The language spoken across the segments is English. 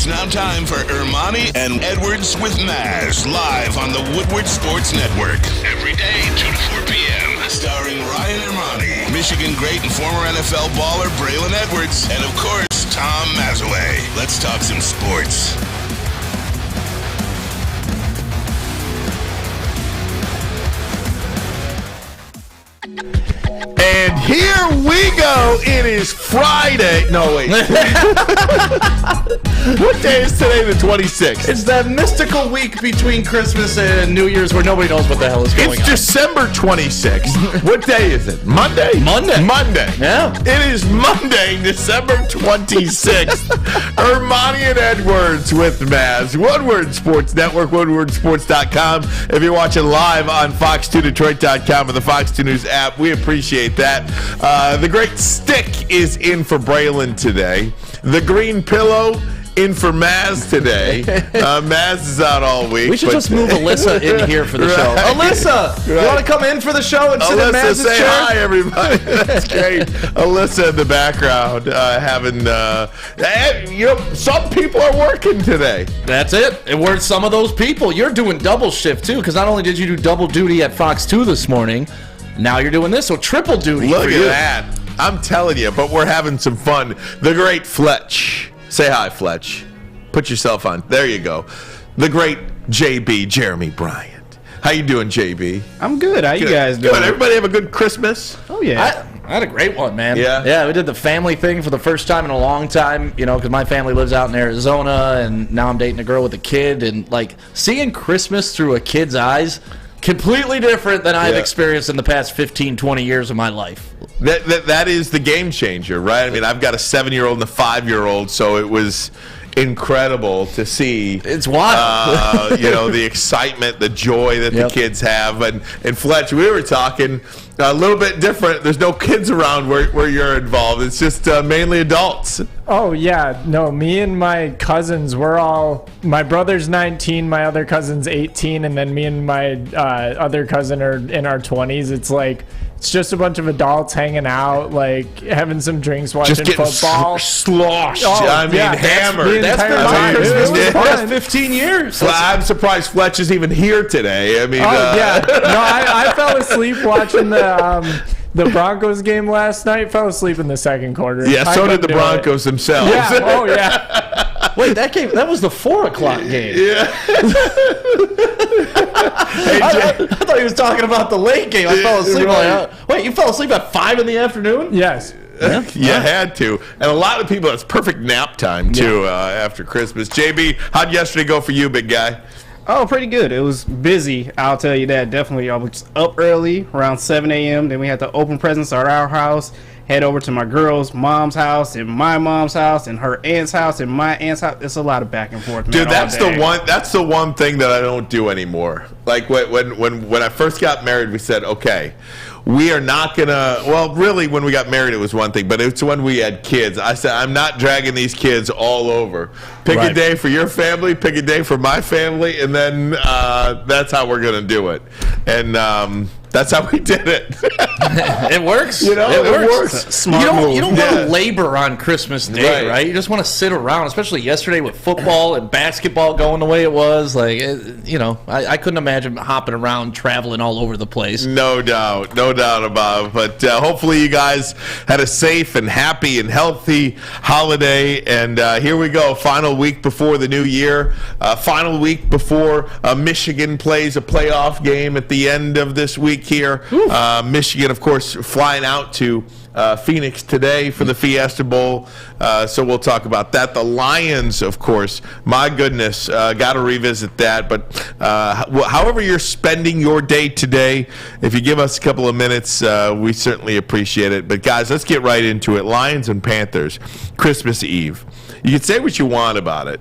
It's now time for Ermanni and Edwards with Maz, live on the Woodward Sports Network. Every day, 2 to 4 p.m. Starring Ryan Ermanni, Michigan great and former NFL baller Braylon Edwards, and of course, Tom Mazaway. Let's talk some sports. And here we go. It is Friday. No, wait. What day is today? The 26th. It's that mystical week between Christmas and New Year's where nobody knows what the hell is going on. It's December 26th. What day is it? Monday? Monday. Yeah. It is Monday, December 26th. Ermanni and Edwards with Maz. Woodward Sports Network, woodwardsports.com. If you're watching live on fox2detroit.com or the Fox 2 News app, we appreciate that. The great Stick is in for Braylon today. The green pillow in for Maz today. Maz is out all week. We should just move Alyssa in here for the show. Alyssa, you want to come in for the show and sit in Maz's say chair? Hi, everybody. That's great. Alyssa in the background having, some people are working today. That's it. And we're some of those people. You're doing double shift, too, because not only did you do double duty at Fox 2 this morning, now you're doing this, so triple duty. Look for at you. that. I'm telling you, but we're having some fun. The great Fletch. Say hi, Fletch. Put yourself on. There you go. The great JB, Jeremy Bryant. How you doing, JB? I'm good. How you guys doing? Good. Everybody have a good Christmas? Oh, yeah. I had a great one, man. Yeah? Yeah, we did the family thing for the first time in a long time, because my family lives out in Arizona, and now I'm dating a girl with a kid, and, seeing Christmas through a kid's eyes, completely different than I've experienced in the past 15, 20 years of my life. That is the game changer, right? I mean, I've got a 7-year-old and a 5-year-old, so it was incredible to see. It's wild. The excitement, the joy that the kids have. And Fletch, we were talking a little bit different. There's no kids around where you're involved. It's just mainly adults. Oh, yeah. No, me and my cousins, my brother's 19, my other cousin's 18, and then me and my other cousin are in our 20s. It's just a bunch of adults hanging out, having some drinks, watching just getting football. Sloshed. Hammered. That's been my Christmas for the past 15 years. Well, I'm surprised Fletch is even here today. I mean, I fell asleep watching the Broncos game last night. Fell asleep in the second quarter. Yeah, so did the Broncos themselves. Yeah. Oh, yeah. Wait, that was the 4 o'clock game. Yeah. I thought he was talking about the late game. I fell asleep. Wait, you fell asleep at 5 in the afternoon? Yes. You had to. And a lot of people, it's perfect nap time, too, after Christmas. JB, how'd yesterday go for you, big guy? Oh, pretty good. It was busy, I'll tell you that. Definitely. I was up early, around 7 a.m. Then we had to open presents at our house, head over to my girl's mom's house, and my mom's house, and her aunt's house, and my aunt's house. It's a lot of back and forth, man. Dude, that's the one thing that I don't do anymore. Like when I first got married, we said, okay, we are not gonna. Well, really, when we got married, it was one thing, but it's when we had kids. I said, I'm not dragging these kids all over. Pick a day for your family, pick a day for my family, and then that's how we're gonna do it. And that's how we did it. It works. It works. Smart move. You don't want to labor on Christmas Day, right? You just want to sit around, especially yesterday with football and basketball going the way it was. I couldn't imagine hopping around, traveling all over the place. No doubt about it. But hopefully you guys had a safe and happy and healthy holiday. And here we go. Final week before the new year. Final week before Michigan plays a playoff game at the end of this week here. Michigan, of course, flying out to Phoenix today for the Fiesta Bowl. So we'll talk about that. The Lions, of course, my goodness, got to revisit that. But however you're spending your day today, if you give us a couple of minutes, we certainly appreciate it. But guys, let's get right into it. Lions and Panthers, Christmas Eve. You can say what you want about it.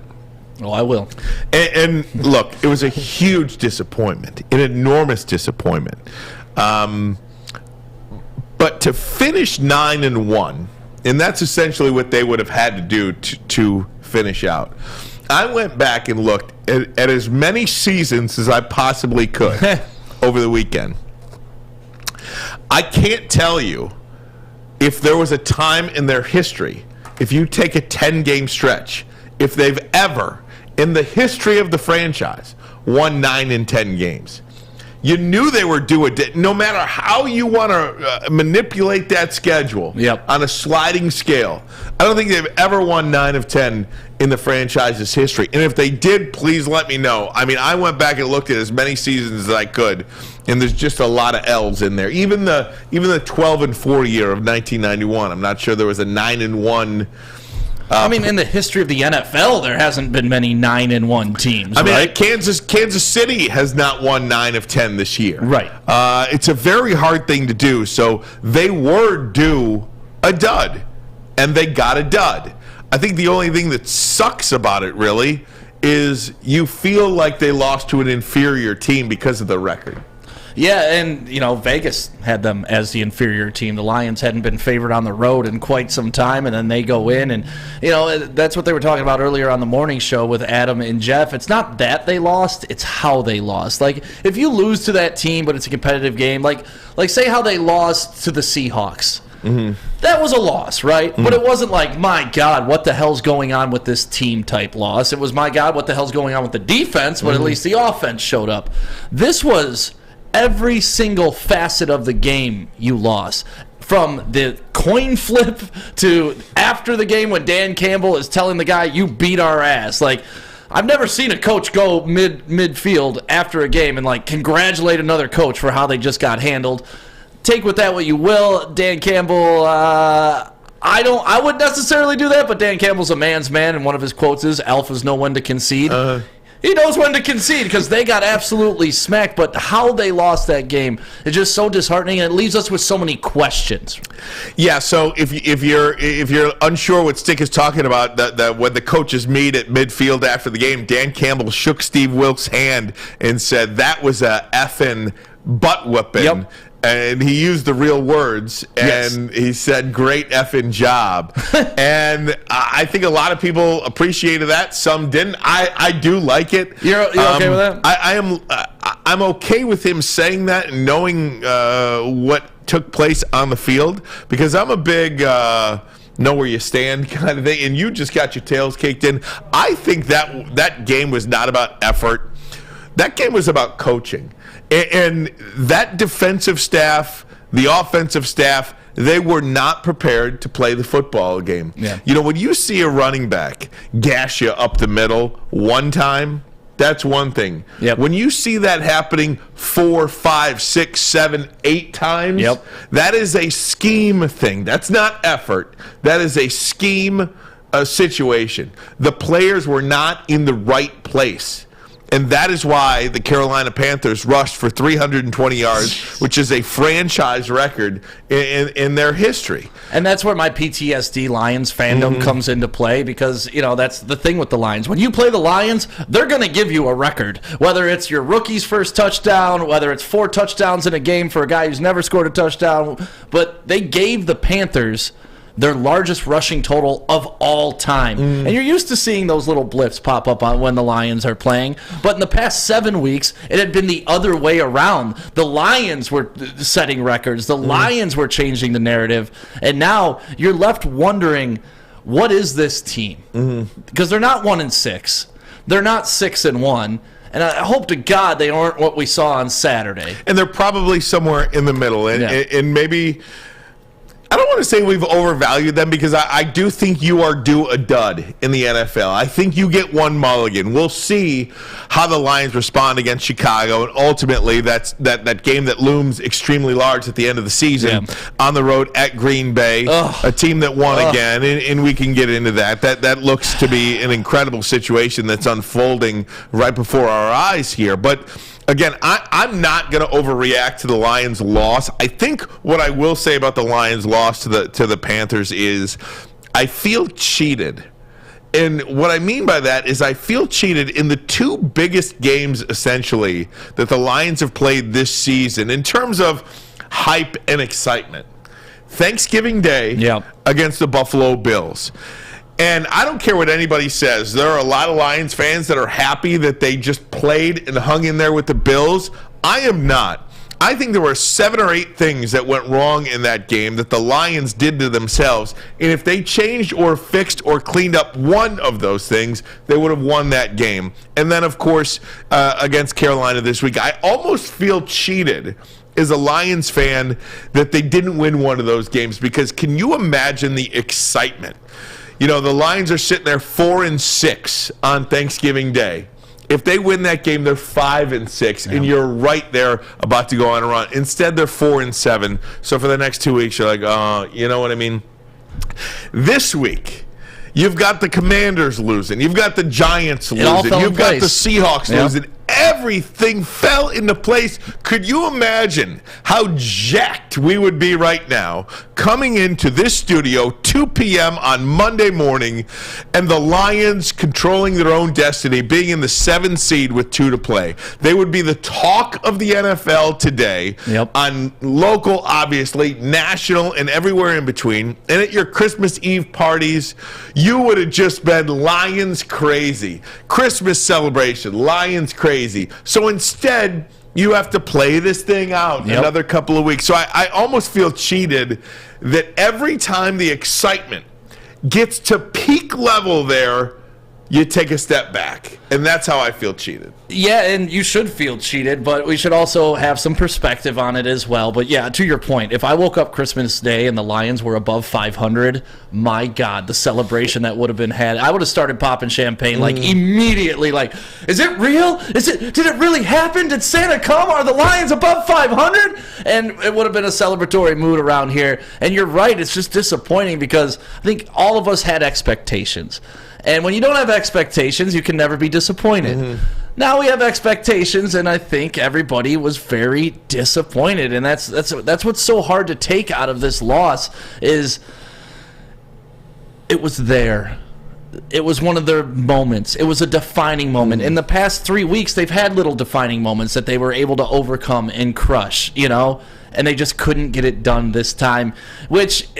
Oh, I will. And look, it was a huge disappointment, an enormous disappointment. But to finish 9-1, and that's essentially what they would have had to do to finish out. I went back and looked at as many seasons as I possibly could over the weekend. I can't tell you if there was a time in their history, if you take a 10-game stretch, if they've ever, in the history of the franchise, won 9 in 10 games. You knew they were due no matter how you want to manipulate that schedule on a sliding scale. I don't think they've ever won 9 of 10 in the franchise's history. And if they did, please let me know. I mean, I went back and looked at as many seasons as I could, and there's just a lot of L's in there. Even the 12-4 year of 1991, I'm not sure there was a 9-1. I mean, in the history of the NFL, there hasn't been many 9-1 teams. I mean, right? Kansas City has not won 9 of 10 this year. Right. It's a very hard thing to do. So they were due a dud, and they got a dud. I think the only thing that sucks about it, really, is you feel like they lost to an inferior team because of the record. Yeah, and, Vegas had them as the inferior team. The Lions hadn't been favored on the road in quite some time, and then they go in, and, that's what they were talking about earlier on the morning show with Adam and Jeff. It's not that they lost, it's how they lost. Like, if you lose to that team, but it's a competitive game, like say how they lost to the Seahawks. Mm-hmm. That was a loss, right? Mm-hmm. But it wasn't like, my God, what the hell's going on with this team type loss. It was, my God, what the hell's going on with the defense, but at least the offense showed up. This was every single facet of the game you lost. From the coin flip to after the game when Dan Campbell is telling the guy, you beat our ass. Like, I've never seen a coach go midfield after a game and, congratulate another coach for how they just got handled. Take with that what you will. Dan Campbell, I wouldn't necessarily do that, but Dan Campbell's a man's man, and one of his quotes is, alphas know when to concede. He knows when to concede because they got absolutely smacked, but how they lost that game is just so disheartening, and it leaves us with so many questions. Yeah, so if you're unsure what Stick is talking about, that when the coaches meet at midfield after the game, Dan Campbell shook Steve Wilkes' hand and said that was a effing butt whooping. Yep. And he used the real words, and he said, great effing job. And I think a lot of people appreciated that. Some didn't. I do like it. You're okay with that? I'm okay with him saying that and knowing what took place on the field, because I'm a big know where you stand kind of thing, and you just got your tails kicked in. I think that game was not about effort. That game was about coaching. And that defensive staff, the offensive staff, they were not prepared to play the football game. Yeah. When you see a running back gash you up the middle one time, that's one thing. Yep. When you see that happening 4, 5, 6, 7, 8 times, that is a scheme thing. That's not effort. That is a scheme situation. The players were not in the right place. And that is why the Carolina Panthers rushed for 320 yards, which is a franchise record in their history. And that's where my PTSD Lions fandom comes into play, because, that's the thing with the Lions. When you play the Lions, they're going to give you a record. Whether it's your rookie's first touchdown, whether it's 4 touchdowns in a game for a guy who's never scored a touchdown. But they gave the Panthers their largest rushing total of all time. And you're used to seeing those little blips pop up on when the Lions are playing. But in the past 7 weeks, it had been the other way around. The Lions were setting records. The Lions were changing the narrative. And now you're left wondering, what is this team? Because they're not 1-6. They're not 6-1. And I hope to God they aren't what we saw on Saturday. And they're probably somewhere in the middle. And maybe, I don't want to say we've overvalued them, because I do think you are due a dud in the NFL. I think you get one mulligan. We'll see how the Lions respond against Chicago, and ultimately that's that game that looms extremely large at the end of the season on the road at Green Bay, a team that won again, and we can get into that. That looks to be an incredible situation that's unfolding right before our eyes here. But again, I'm not going to overreact to the Lions' loss. I think what I will say about the Lions' loss to the Panthers is I feel cheated. And what I mean by that is I feel cheated in the 2 biggest games, essentially, that the Lions have played this season in terms of hype and excitement. Thanksgiving Day against the Buffalo Bills. And I don't care what anybody says. There are a lot of Lions fans that are happy that they just played and hung in there with the Bills. I am not. I think there were 7 or 8 things that went wrong in that game that the Lions did to themselves. And if they changed or fixed or cleaned up one of those things, they would have won that game. And then, of course, against Carolina this week, I almost feel cheated as a Lions fan that they didn't win one of those games, because can you imagine the excitement? You know, the Lions are sitting there 4-6 on Thanksgiving Day. If they win that game, they're 5-6, and you're right there about to go on a run. Instead, they're 4-7. So for the next 2 weeks, you're like, oh, you know what I mean? This week, you've got the Commanders losing. You've got the Giants losing. You've got the Seahawks losing. Everything fell into place. Could you imagine how jacked we would be right now coming into this studio 2 p.m. on Monday morning, and the Lions controlling their own destiny, being in the 7th seed with 2 to play? They would be the talk of the NFL today, on local, obviously, national, and everywhere in between. And at your Christmas Eve parties, you would have just been Lions crazy. Christmas celebration, Lions crazy. So instead, you have to play this thing out another couple of weeks. So I almost feel cheated that every time the excitement gets to peak level there, you take a step back. And that's how I feel cheated. Yeah, and you should feel cheated, but we should also have some perspective on it as well. But yeah, to your point, if I woke up Christmas Day and the Lions were above 500, my God, the celebration that would have been had. I would have started popping champagne like immediately. Like, is it real? Did it really happen? Did Santa come? Are the Lions above 500? And it would have been a celebratory mood around here. And you're right, it's just disappointing because I think all of us had expectations. And when you don't have expectations, you can never be disappointed. Now we have expectations, and I think everybody was very disappointed. And that's what's so hard to take out of this loss is it was there. It was one of their moments. It was a defining moment. In the past 3 weeks, they've had little defining moments that they were able to overcome and crush, and they just couldn't get it done this time, which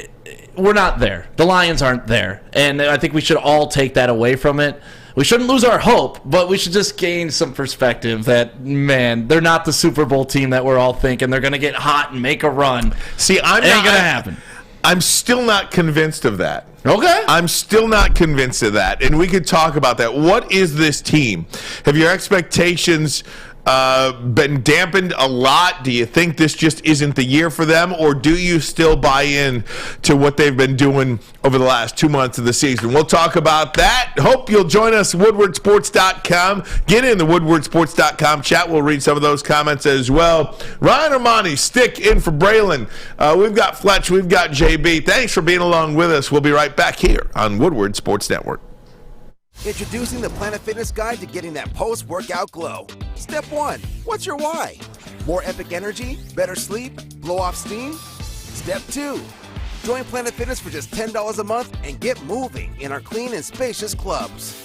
we're not there. The Lions aren't there. And I think we should all take that away from it. We shouldn't lose our hope, but we should just gain some perspective that, man, they're not the Super Bowl team that we're all thinking. They're going to get hot and make a run. See, it ain't going to happen. I'm still not convinced of that. Okay. I'm still not convinced of that. And we could talk about that. What is this team? Have your expectations been dampened a lot? Do you think this just isn't the year for them, or do you still buy in to what they've been doing over the last 2 months of the season? We'll talk about that. Hope you'll join us, woodwardsports.com. Get in the woodwardsports.com chat. We'll read some of those comments as well. Ryan Ermanni, Stick in for Braylon. We've got Fletch. We've got JB. Thanks for being along with us. We'll be right back here on Woodward Sports Network. Introducing the Planet Fitness Guide to getting that post-workout glow. Step 1, what's your why? More epic energy? Better sleep? Blow off steam? Step 2, join Planet Fitness for just $10 a month and get moving in our clean and spacious clubs.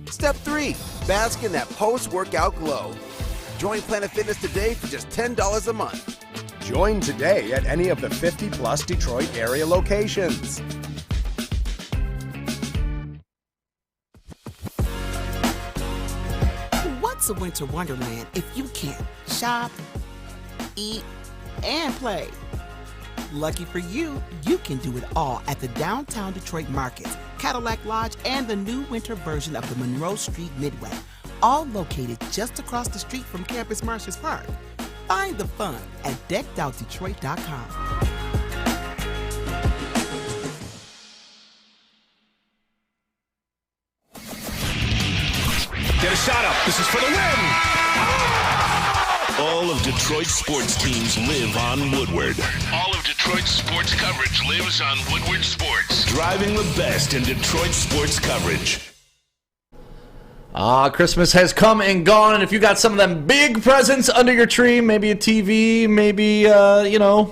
Step 3, bask in that post-workout glow. Join Planet Fitness today for just $10 a month. Join today at any of the 50-plus Detroit area locations. What's a winter wonderland if you can't shop, eat, and play? Lucky for you, you can do it all at the Downtown Detroit Market, Cadillac Lodge, and the new winter version of the Monroe Street Midway, all located just across the street from Campus Martius Park. Find the fun at deckedoutdetroit.com. Get a shot up. This is for the win. All of Detroit's sports teams live on Woodward. All of Detroit's sports coverage lives on Woodward Sports. Driving the best in Detroit sports coverage. Christmas has come and gone, and if you got some of them big presents under your tree, maybe a TV, maybe,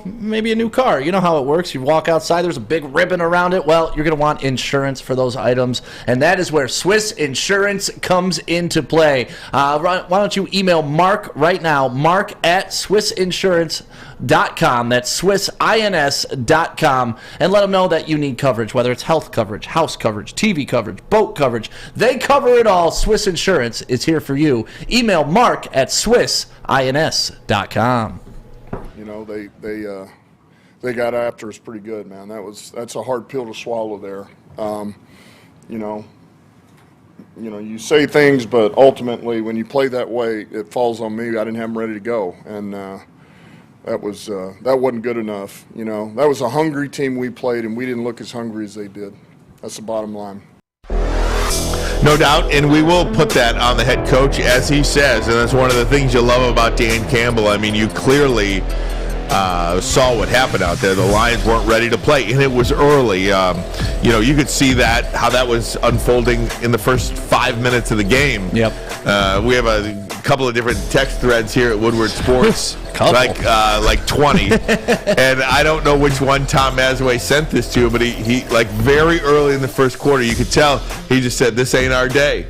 maybe a new car. You know how it works. You walk outside, there's a big ribbon around it. Well, you're going to want insurance for those items, and that is where Swiss Insurance comes into play. Why don't you email Mark right now, mark@swissinsurance.com. SwissINS.com. That's SwissINS.com. And let them know that you need coverage, whether it's health coverage, house coverage, TV coverage, boat coverage. They cover it all. Swiss Insurance is here for you. Email Mark at SwissINS.com. You know, they got after us pretty good, man. That's a hard pill to swallow there. You say things, but ultimately, when you play that way, it falls on me. I didn't have them ready to go, and that wasn't good enough. You know, that was a hungry team we played, and we didn't look as hungry as they did. That's the bottom line. No doubt, and we will put that on the head coach, as he says, and that's one of the things you love about Dan Campbell. I mean, you clearly saw what happened out there. The Lions weren't ready to play, and it was early. You could see how that was unfolding in the first 5 minutes of the game. Yep. We have a couple of different text threads here at Woodward Sports, like 20, and I don't know which one Tom Mazaway sent this to, but he like very early in the first quarter, you could tell he just said, "This ain't our day."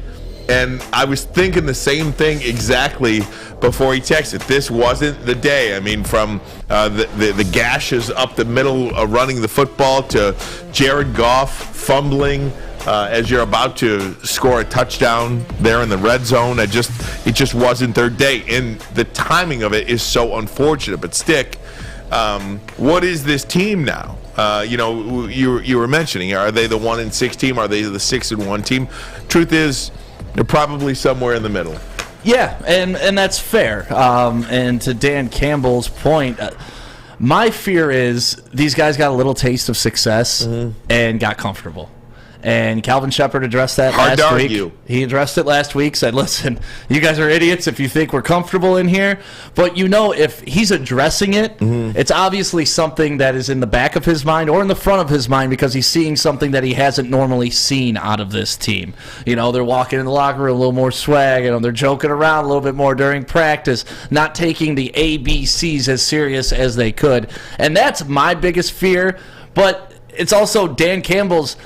And I was thinking the same thing exactly before he texted. This wasn't the day. I mean, from the gashes up the middle, running the football, to Jared Goff fumbling as you're about to score a touchdown there in the red zone. It just wasn't their day. And the timing of it is so unfortunate. But Stick, what is this team now? You were mentioning, are they the 1-6 team? Are they the 6-1 team? Truth is, they're probably somewhere in the middle. Yeah, and that's fair. And to Dan Campbell's point, my fear is these guys got a little taste of success and got comfortable. And Calvin Shepard addressed that last week. Argue. He addressed it last week, said, listen, you guys are idiots if you think we're comfortable in here. But, if he's addressing it, it's obviously something that is in the back of his mind or in the front of his mind because he's seeing something that he hasn't normally seen out of this team. They're walking in the locker room a little more swag. They're joking around a little bit more during practice, not taking the ABCs as serious as they could. And that's my biggest fear. But it's also Dan Campbell's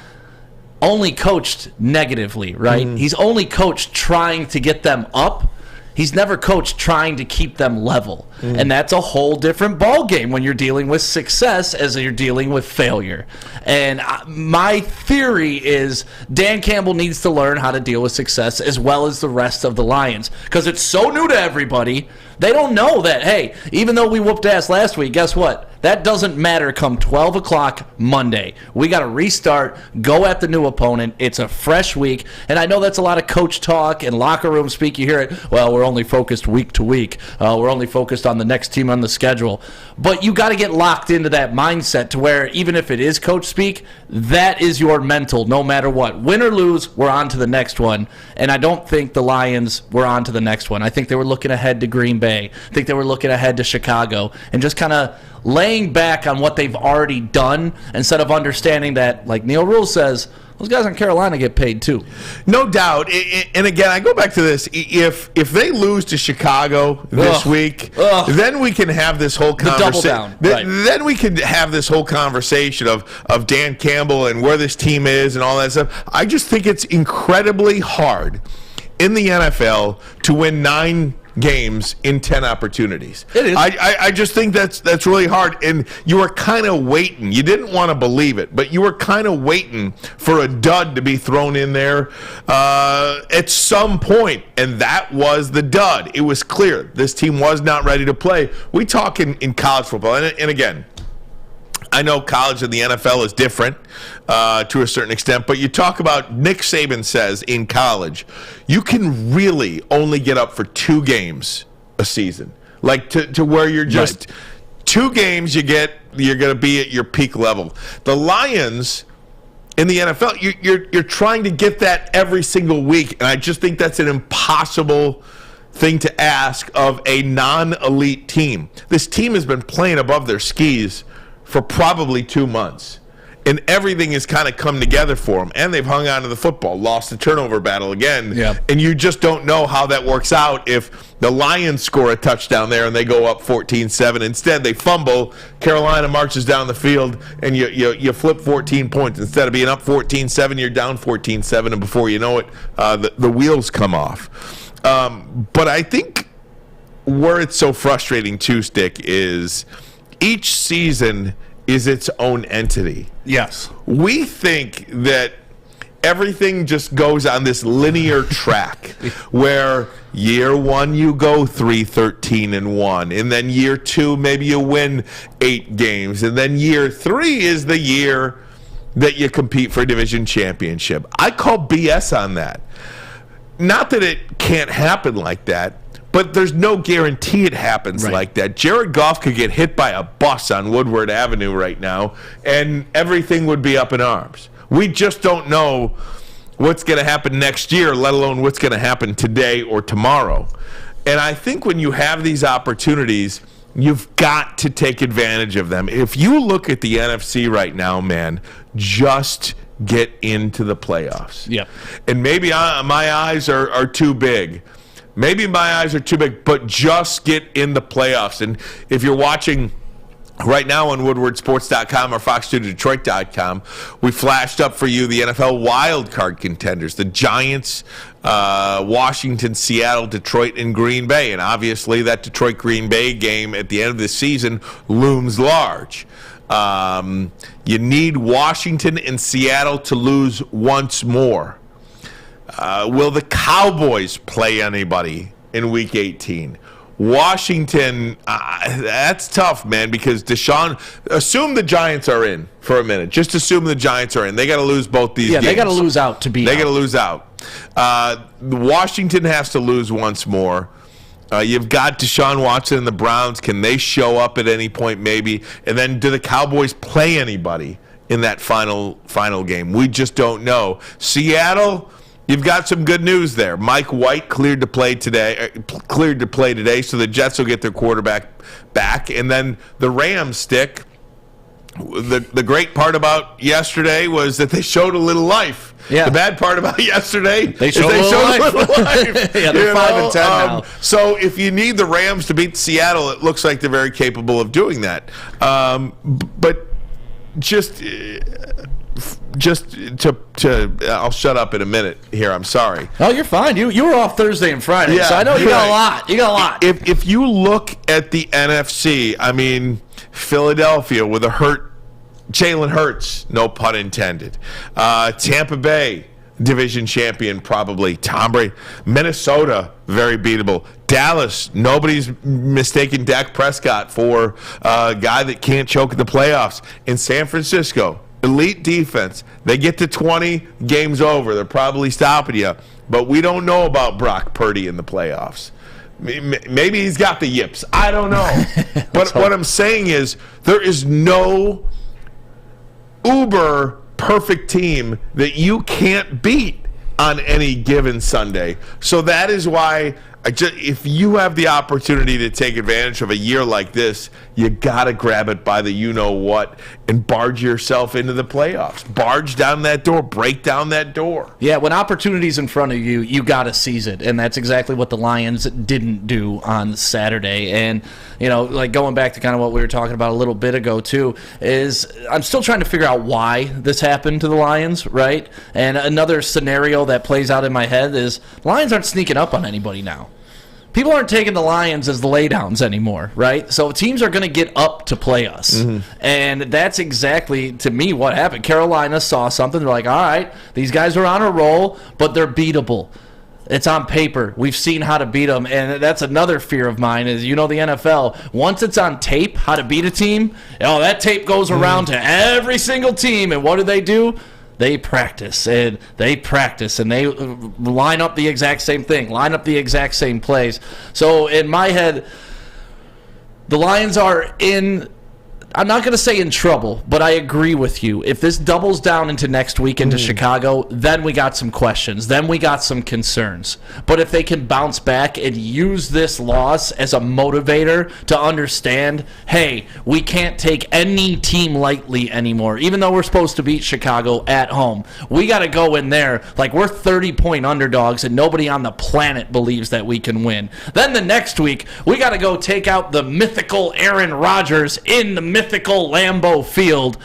only coached negatively, right? He's only coached trying to get them up. He's never coached trying to keep them level. And that's a whole different ball game when you're dealing with success as you're dealing with failure. And my theory is Dan Campbell needs to learn how to deal with success as well as the rest of the Lions, because it's so new to everybody. They don't know that, hey, even though we whooped ass last week, guess what? That doesn't matter come 12 o'clock Monday. We got to restart, go at the new opponent. It's a fresh week. And I know that's a lot of coach talk and locker room speak. You hear it, well, we're only focused week to week. We're only focused on the next team on the schedule. But you got to get locked into that mindset to where even if it is coach speak, that is your mental no matter what. Win or lose, we're on to the next one. And I don't think the Lions were on to the next one. I think they were looking ahead to Green Bay. I think they were looking ahead to Chicago and just kind of laying back on what they've already done instead of understanding that, like Neil Rule says, those guys in Carolina get paid too. No doubt. And again, I go back to this. If they lose to Chicago this week, then we can have this whole conversation. Double down. Right. Then we can have this whole conversation of Dan Campbell and where this team is and all that stuff. I just think it's incredibly hard in the NFL to win 9 games in 10 opportunities. It is. I just think that's really hard, and you were kind of waiting. You didn't want to believe it, but you were kind of waiting for a dud to be thrown in there at some point, and that was the dud. It was clear this team was not ready to play. We talk in college football, and again, I know college and the NFL is different to a certain extent, but you talk about, Nick Saban says in college, you can really only get up for 2 games a season. Like to where you're just 2 games you're going to be at your peak level. The Lions in the NFL, you're trying to get that every single week, and I just think that's an impossible thing to ask of a non-elite team. This team has been playing above their skis for probably 2 months. And everything has kind of come together for them. And they've hung on to the football, lost the turnover battle again. Yeah. And you just don't know how that works out if the Lions score a touchdown there and they go up 14-7. Instead, they fumble. Carolina marches down the field, and you flip 14 points. Instead of being up 14-7, you're down 14-7. And before you know it, the wheels come off. But I think where it's so frustrating, too, Stick, is each season is its own entity. Yes. We think that everything just goes on this linear track where year one you go 3-13-1, and then year two maybe you win 8 games, and then year 3 is the year that you compete for a division championship. I call BS on that. Not that it can't happen like that, but there's no guarantee it happens like that. Jared Goff could get hit by a bus on Woodward Avenue right now, and everything would be up in arms. We just don't know what's going to happen next year, let alone what's going to happen today or tomorrow. And I think when you have these opportunities, you've got to take advantage of them. If you look at the NFC right now, man, just get into the playoffs. Yep. And maybe my eyes are too big. Maybe my eyes are too big, but just get in the playoffs. And if you're watching right now on WoodwardSports.com or Fox2Detroit.com, we flashed up for you the NFL wildcard contenders, the Giants, Washington, Seattle, Detroit, and Green Bay. And obviously that Detroit-Green Bay game at the end of the season looms large. You need Washington and Seattle to lose once more. Will the Cowboys play anybody in Week 18? Washington, that's tough, man, because assume the Giants are in for a minute. Just assume the Giants are in. They got to lose both these games. Yeah, they got to lose out to be They got to lose out. Washington has to lose once more. You've got Deshaun Watson and the Browns. Can they show up at any point, maybe? And then do the Cowboys play anybody in that final game? We just don't know. Seattle, you've got some good news there. Mike White cleared to play today, so the Jets will get their quarterback back. And then the Rams, Stick. The great part about yesterday was that they showed a little life. Yeah. The bad part about yesterday is they showed a little life. Yeah, they're 5-10 now. So if you need the Rams to beat Seattle, it looks like they're very capable of doing that. But just to I'll shut up in a minute here. I'm sorry. Oh, you're fine. You were off Thursday and Friday, so I know you got a lot. You got a lot. If you look at the NFC, I mean, Philadelphia with a hurt Jalen Hurts, no pun intended. Tampa Bay, division champion probably. Tom Brady. Minnesota, very beatable. Dallas, nobody's mistaken Dak Prescott for a guy that can't choke in the playoffs. In San Francisco, elite defense. They get to 20, game's over. They're probably stopping you. But we don't know about Brock Purdy in the playoffs. Maybe he's got the yips. I don't know. But what I'm saying is there is no uber perfect team that you can't beat on any given Sunday. So that is why if you have the opportunity to take advantage of a year like this, you got to grab it by the you-know-what and barge yourself into the playoffs. Barge down that door. Break down that door. Yeah, when opportunity's in front of you, you got to seize it. And that's exactly what the Lions didn't do on Saturday. And, like going back to kind of what we were talking about a little bit ago, too, is I'm still trying to figure out why this happened to the Lions, right? And another scenario that plays out in my head is the Lions aren't sneaking up on anybody now. People aren't taking the Lions as the laydowns anymore, right? So teams are going to get up to play us. Mm-hmm. And that's exactly, to me, what happened. Carolina saw something. They're like, all right, these guys are on a roll, but they're beatable. It's on paper. We've seen how to beat them. And that's another fear of mine is, the NFL, once it's on tape, how to beat a team, that tape goes around to every single team. And what do? They practice and they line up the exact same thing, line up the exact same plays. So in my head, the Lions are I'm not going to say in trouble, but I agree with you. If this doubles down into next week into Chicago, then we got some questions. Then we got some concerns. But if they can bounce back and use this loss as a motivator to understand, hey, we can't take any team lightly anymore, even though we're supposed to beat Chicago at home. We got to go in there like we're 30-point underdogs and nobody on the planet believes that we can win. Then the next week, we got to go take out the mythical Aaron Rodgers in the mythical Lambeau Field.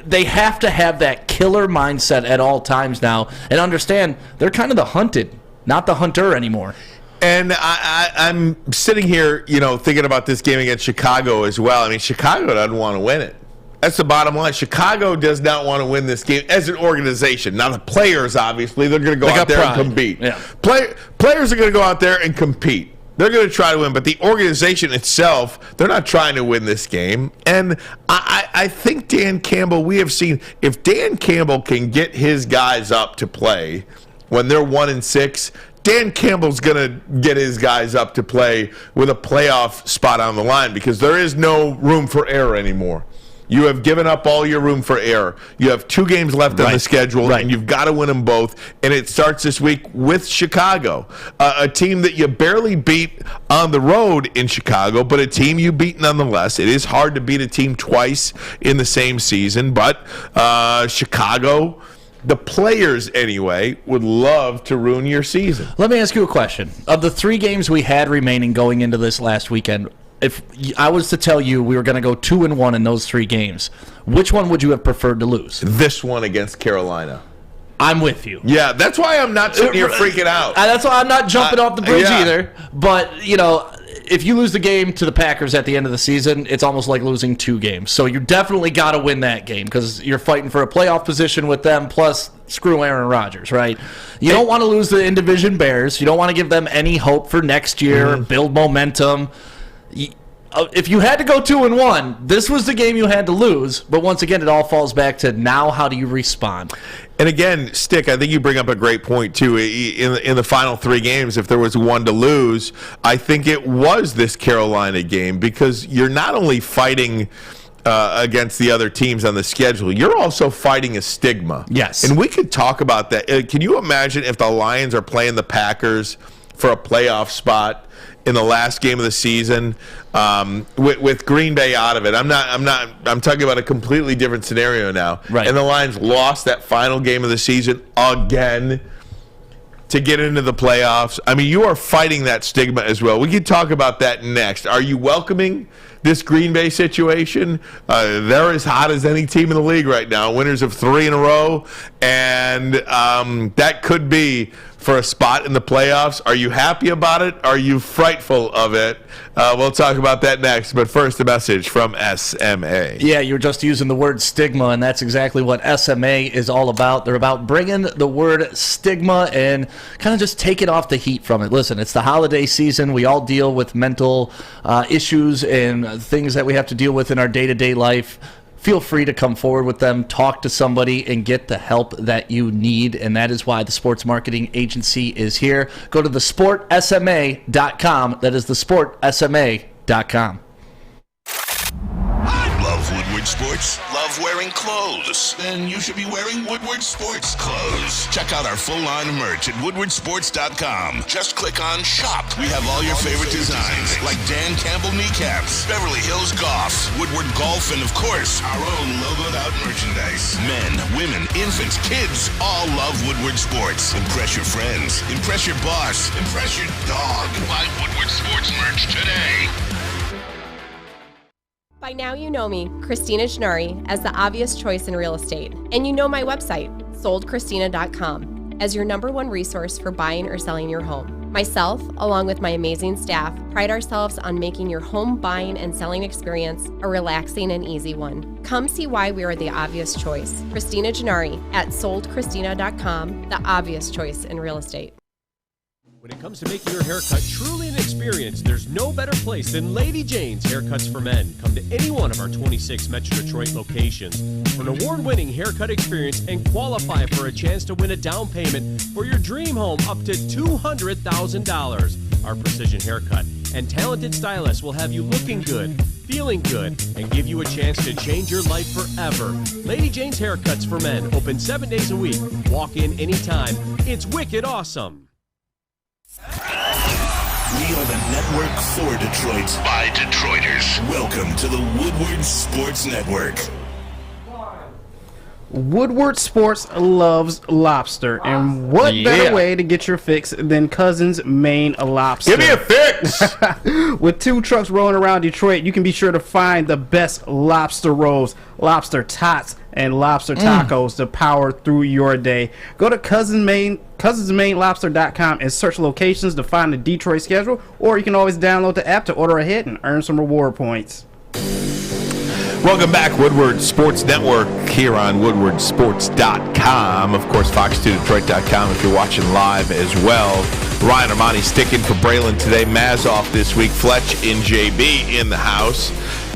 They have to have that killer mindset at all times now and understand they're kind of the hunted, not the hunter anymore. And I'm sitting here, thinking about this game against Chicago as well. I mean, Chicago doesn't want to win it. That's the bottom line. Chicago does not want to win this game as an organization. Now, the players, obviously, they're going to go out there and compete. Yeah. Players are going to go out there and compete. They're going to try to win, but the organization itself, they're not trying to win this game. And I think Dan Campbell, we have seen, if Dan Campbell can get his guys up to play when they're 1-6, Dan Campbell's going to get his guys up to play with a playoff spot on the line because there is no room for error anymore. You have given up all your room for error. You have 2 games left on the schedule, and you've got to win them both. And it starts this week with Chicago, a team that you barely beat on the road in Chicago, but a team you beat nonetheless. It is hard to beat a team twice in the same season, but Chicago, the players anyway, would love to ruin your season. Let me ask you a question. Of the 3 games we had remaining going into this last weekend, if I was to tell you we were going to go 2-1 in those 3 games, which one would you have preferred to lose? This one against Carolina. I'm with you. Yeah, that's why I'm not sitting here freaking out. That's why I'm not jumping off the bridge either. But, if you lose the game to the Packers at the end of the season, it's almost like losing 2 games. So you definitely got to win that game because you're fighting for a playoff position with them, plus screw Aaron Rodgers, right? You don't want to lose the in-division Bears. You don't want to give them any hope for next year, build momentum. If you had to go 2-1, this was the game you had to lose. But once again, it all falls back to now how do you respond? And again, Stick, I think you bring up a great point, too. In the final 3 games, if there was one to lose, I think it was this Carolina game because you're not only fighting against the other teams on the schedule, you're also fighting a stigma. Yes. And we could talk about that. Can you imagine if the Lions are playing the Packers for a playoff spot in the last game of the season with Green Bay out of it? I'm talking about a completely different scenario now. Right. And the Lions lost that final game of the season again to get into the playoffs. I mean, you are fighting that stigma as well. We can talk about that next. Are you welcoming this Green Bay situation? They're as hot as any team in the league right now, winners of 3 in a row, and that could be for a spot in the playoffs. Are you happy about it? Are you frightful of it? We'll talk about that next, but first a message from SMA. Yeah, you were just using the word stigma, and that's exactly what SMA is all about. They're about bringing the word stigma and kind of just taking off the heat from it. Listen, it's the holiday season. We all deal with mental issues and things that we have to deal with in our day-to-day life. Feel free to come forward with them, talk to somebody, and get the help that you need. And that is why the Sports Marketing Agency is here. Go to thesportsma.com. That is thesportsma.com. Love Woodward Sports? Love wearing clothes? Then you should be wearing Woodward Sports clothes. Check out our full line of merch at woodwardsports.com. Just click on Shop. We have all your favorite designs, like Dan Campbell kneecaps, Beverly Hills Golf, Woodward Golf, and of course, our own logoed out merchandise. Men, women, infants, kids all love Woodward Sports. Impress your friends. Impress your boss. Impress your dog. Buy Woodward Sports merch today. By now you know me, Christina Gennari, as the obvious choice in real estate. And you know my website, soldchristina.com, as your #1 resource for buying or selling your home. Myself, along with my amazing staff, pride ourselves on making your home buying and selling experience a relaxing and easy one. Come see why we are the obvious choice. Christina Gennari at soldchristina.com, the obvious choice in real estate. When it comes to making your haircut truly an experience, there's no better place than Lady Jane's Haircuts for Men. Come to any one of our 26 Metro Detroit locations for an award-winning haircut experience and qualify for a chance to win a down payment for your dream home up to $200,000. Our precision haircut and talented stylists will have you looking good, feeling good, and give you a chance to change your life forever. Lady Jane's Haircuts for Men, open 7 days a week. Walk in anytime. It's wicked awesome. We are the network for Detroit by Detroiters. Welcome to the Woodward Sports Network. Woodward Sports loves lobster, and what better way to get your fix than Cousins Maine Lobster? Give me a fix! With 2 trucks rolling around Detroit, you can be sure to find the best lobster rolls, lobster tots, and lobster tacos to power through your day. Go to cousins-mainlobster.com and search locations to find the Detroit schedule, or you can always download the app to order ahead and earn some reward points. Welcome back, Woodward Sports Network here on woodwardsports.com. Of course, fox2detroit.com if you're watching live as well. Ryan Ermanni sticking for Braylon today. Maz off this week. Fletch and JB in the house.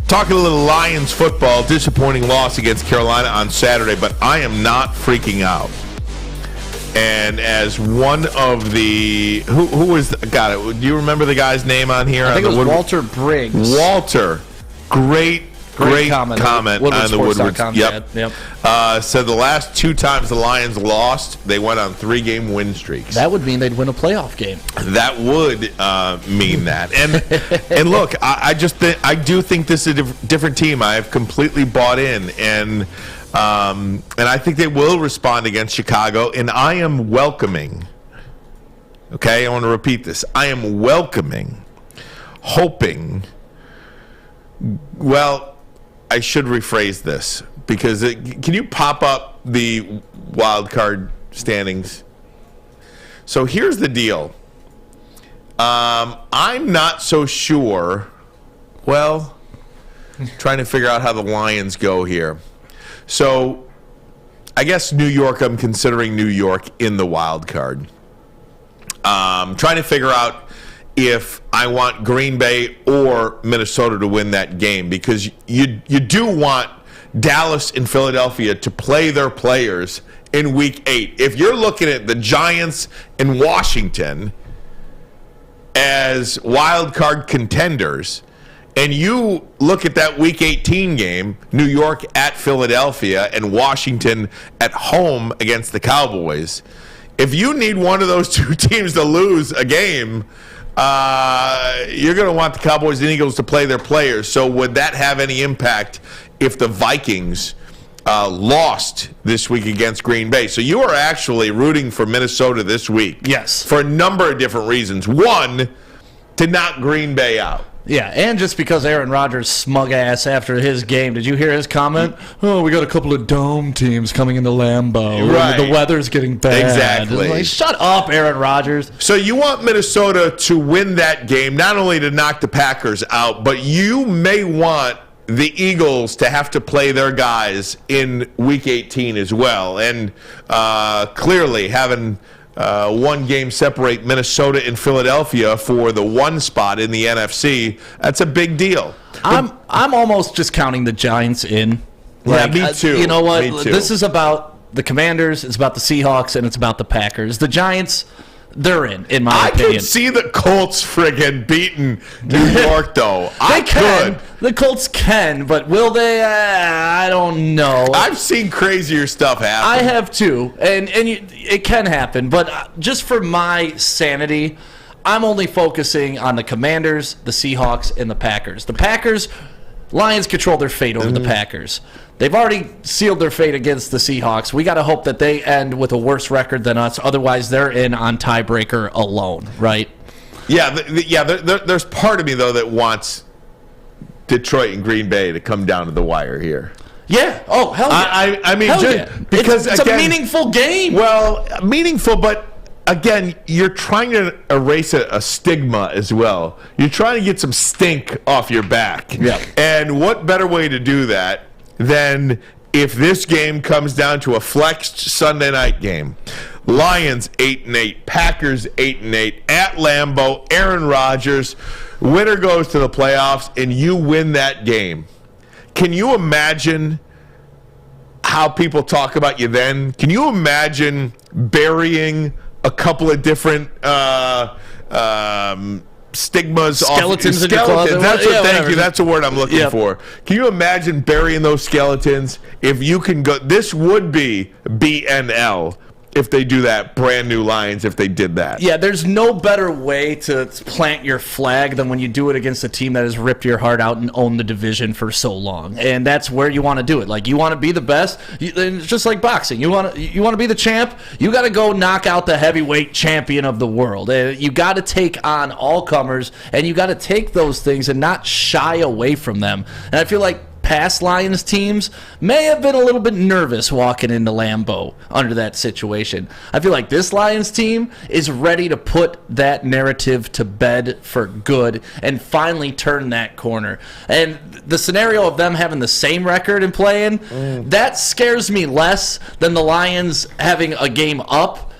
Talking a little Lions football. Disappointing loss against Carolina on Saturday, but I am not freaking out. And as one of the... Who was... Got it. Do you remember the guy's name on here? I think it was Walter Briggs. Walter. Great comment on the Woodward. Yep. Said the last 2 times the Lions lost, they went on 3-game win streaks. That would mean they'd win a playoff game. That would mean that. And look, I do think this is a different team. I have completely bought in, and I think they will respond against Chicago. And I am welcoming. Okay, I want to repeat this. I am welcoming, hoping. Well, I should rephrase this because can you pop up the wild card standings? So here's the deal. I'm not so sure. Well, trying to figure out how the Lions go here. So I guess New York, I'm considering New York in the wild card. Trying to figure out if I want Green Bay or Minnesota to win that game, because you do want Dallas and Philadelphia to play their players in Week 8. If you're looking at the Giants and Washington as wild card contenders, and you look at that Week 18 game, New York at Philadelphia and Washington at home against the Cowboys, if you need one of those 2 teams to lose a game, you're going to want the Cowboys and Eagles to play their players. So would that have any impact if the Vikings lost this week against Green Bay? So you are actually rooting for Minnesota this week. Yes. For a number of different reasons. One, to knock Green Bay out. Yeah, and just because Aaron Rodgers' smug ass after his game, did you hear his comment? Oh, we got a couple of dome teams coming into Lambeau. Right. The weather's getting bad. Exactly. Like, shut up, Aaron Rodgers. So you want Minnesota to win that game, not only to knock the Packers out, but you may want the Eagles to have to play their guys in Week 18 as well. And clearly having... 1 game separate Minnesota and Philadelphia for the 1 spot in the NFC. That's a big deal. I'm almost just counting the Giants in. Yeah, me too. You know what? This is about the Commanders, it's about the Seahawks, and it's about the Packers. The Giants, they're in my opinion. I could see the Colts friggin' beating New York, though. They can. The Colts can, but will they? I don't know. I've seen crazier stuff happen. I have too, and it can happen. But just for my sanity, I'm only focusing on the Commanders, the Seahawks, and the Packers. The Packers, Lions control their fate over the Packers. They've already sealed their fate against the Seahawks. We got to hope that they end with a worse record than us. Otherwise, they're in on tiebreaker alone, right? Yeah, there's part of me, though, that wants Detroit and Green Bay to come down to the wire here. Yeah. Oh, hell yeah. I mean, because it's again, a meaningful game. Well, meaningful, but again, you're trying to erase a stigma as well. You're trying to get some stink off your back. Yeah. And what better way to do that than if this game comes down to a flexed Sunday night game? Lions 8-8, Packers 8-8 at Lambeau. Aaron Rodgers, winner goes to the playoffs, and you win that game. Can you imagine how people talk about you then? Can you imagine burying a couple of different stigmas, skeletons in your closet? Thank you. That's the word I'm looking for. Can you imagine burying those skeletons? If you can go, this would be BNL if they do that. Brand new Lions if they did that. Yeah, there's no better way to plant your flag than when you do it against a team that has ripped your heart out and owned the division for so long. And that's where you want to do it. Like, you want to be the best. It's just like boxing. You want to be the champ. You got to go knock out the heavyweight champion of the world. You got to take on all comers, and you got to take those things and not shy away from them. And I feel like past Lions teams may have been a little bit nervous walking into Lambeau under that situation. I feel like this Lions team is ready to put that narrative to bed for good and finally turn that corner. And the scenario of them having the same record and playing, that scares me less than the Lions having a game up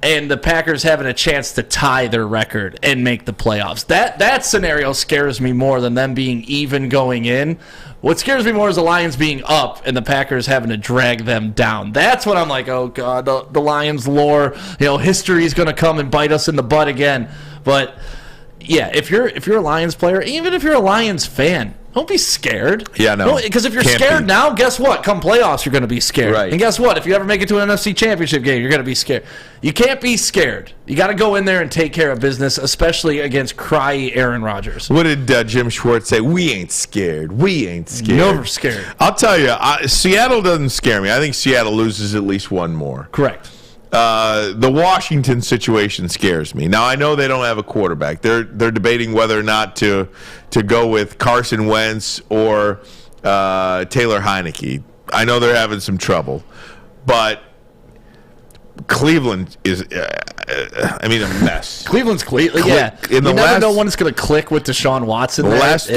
and the Packers having a chance to tie their record and make the playoffs. That scenario scares me more than them being even going in. What scares me more is the Lions being up and the Packers having to drag them down. That's when I'm like, oh, God, the Lions lore, history is going to come and bite us in the butt again. But, yeah, if you're a Lions player, even if you're a Lions fan, don't be scared. Yeah, no. Because if you're scared now, guess what? Come playoffs, you're going to be scared. Right. And guess what? If you ever make it to an NFC Championship game, you're going to be scared. You can't be scared. You got to go in there and take care of business, especially against cryy Aaron Rodgers. What did Jim Schwartz say? We ain't scared. We ain't scared. Never scared. I'll tell you, Seattle doesn't scare me. I think Seattle loses at least one more. Correct. The Washington situation scares me. Now, I know they don't have a quarterback. They're debating whether or not to go with Carson Wentz or Taylor Heineke. I know they're having some trouble. But Cleveland is, a mess. Cleveland's yeah. You never know when it's going to click with Deshaun Watson. The last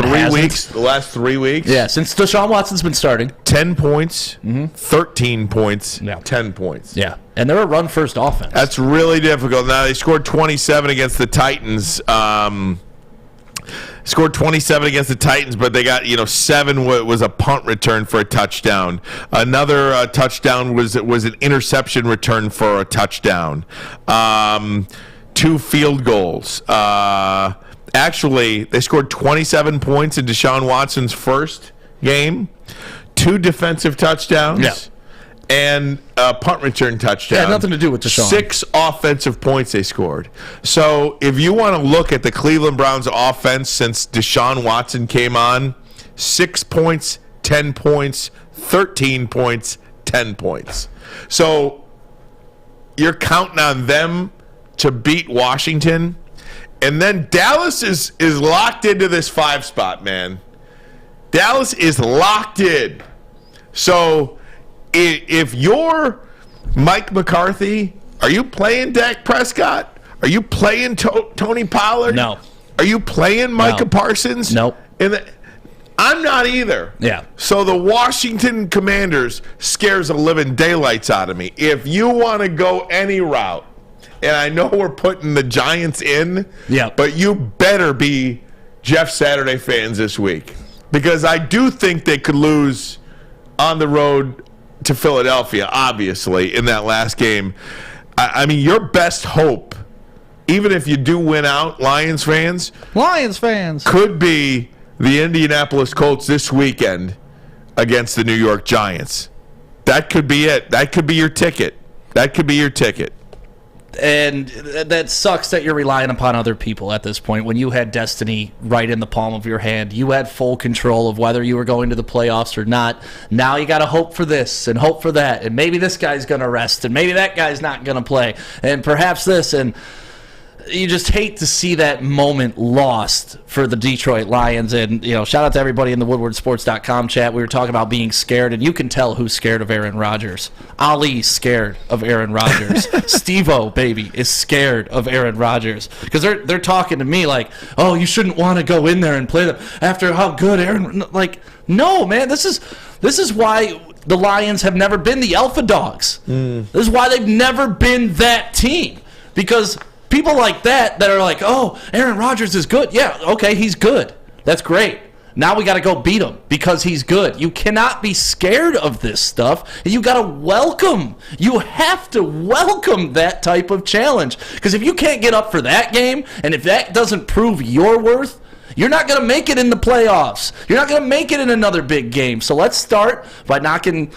3 weeks. Yeah, since Deshaun Watson's been starting. 10 points, 13 points, 10 points. Yeah, and they're a run-first offense. That's really difficult. Now, they scored 27 against the Titans. Scored 27 against the Titans, but they got 7 was a punt return for a touchdown. Another touchdown was an interception return for a touchdown. 2 field goals. Actually, they scored 27 points in Deshaun Watson's first game. 2 defensive touchdowns. Yeah. And a punt return touchdown. Yeah, nothing to do with Deshaun. 6 offensive points they scored. So if you want to look at the Cleveland Browns offense since Deshaun Watson came on, 6 points, 10 points, 13 points, 10 points. So you're counting on them to beat Washington. And then Dallas is locked into this 5 spot, man. Dallas is locked in. So if you're Mike McCarthy, are you playing Dak Prescott? Are you playing Tony Pollard? No. Are you playing Micah Parsons? Nope. I'm not either. Yeah. So the Washington Commanders scares the living daylights out of me. If you want to go any route, and I know we're putting the Giants in, but you better be Jeff Saturday fans this week. Because I do think they could lose on the road to Philadelphia, obviously, in that last game. I mean, your best hope, even if you do win out, Lions fans, could be the Indianapolis Colts this weekend against the New York Giants. That could be it. That could be your ticket. And that sucks that you're relying upon other people at this point. When you had destiny right in the palm of your hand, you had full control of whether you were going to the playoffs or not. Now you got to hope for this and hope for that, and maybe this guy's going to rest, and maybe that guy's not going to play, and perhaps this, and you just hate to see that moment lost for the Detroit Lions. And, shout out to everybody in the WoodwardSports.com chat. We were talking about being scared, and you can tell who's scared of Aaron Rodgers. Ali's scared of Aaron Rodgers. Steve-O, baby, is scared of Aaron Rodgers. Because they're talking to me like, oh, you shouldn't want to go in there and play them after how good Aaron... Like, no, man, this is why the Lions have never been the alpha dogs. This is why they've never been that team. Because... people like that are like, oh, Aaron Rodgers is good. Yeah, okay, he's good. That's great. Now we got to go beat him because he's good. You cannot be scared of this stuff. You got to welcome. You have to welcome that type of challenge. Because if you can't get up for that game, and if that doesn't prove your worth, you're not going to make it in the playoffs. You're not going to make it in another big game. So let's start by knocking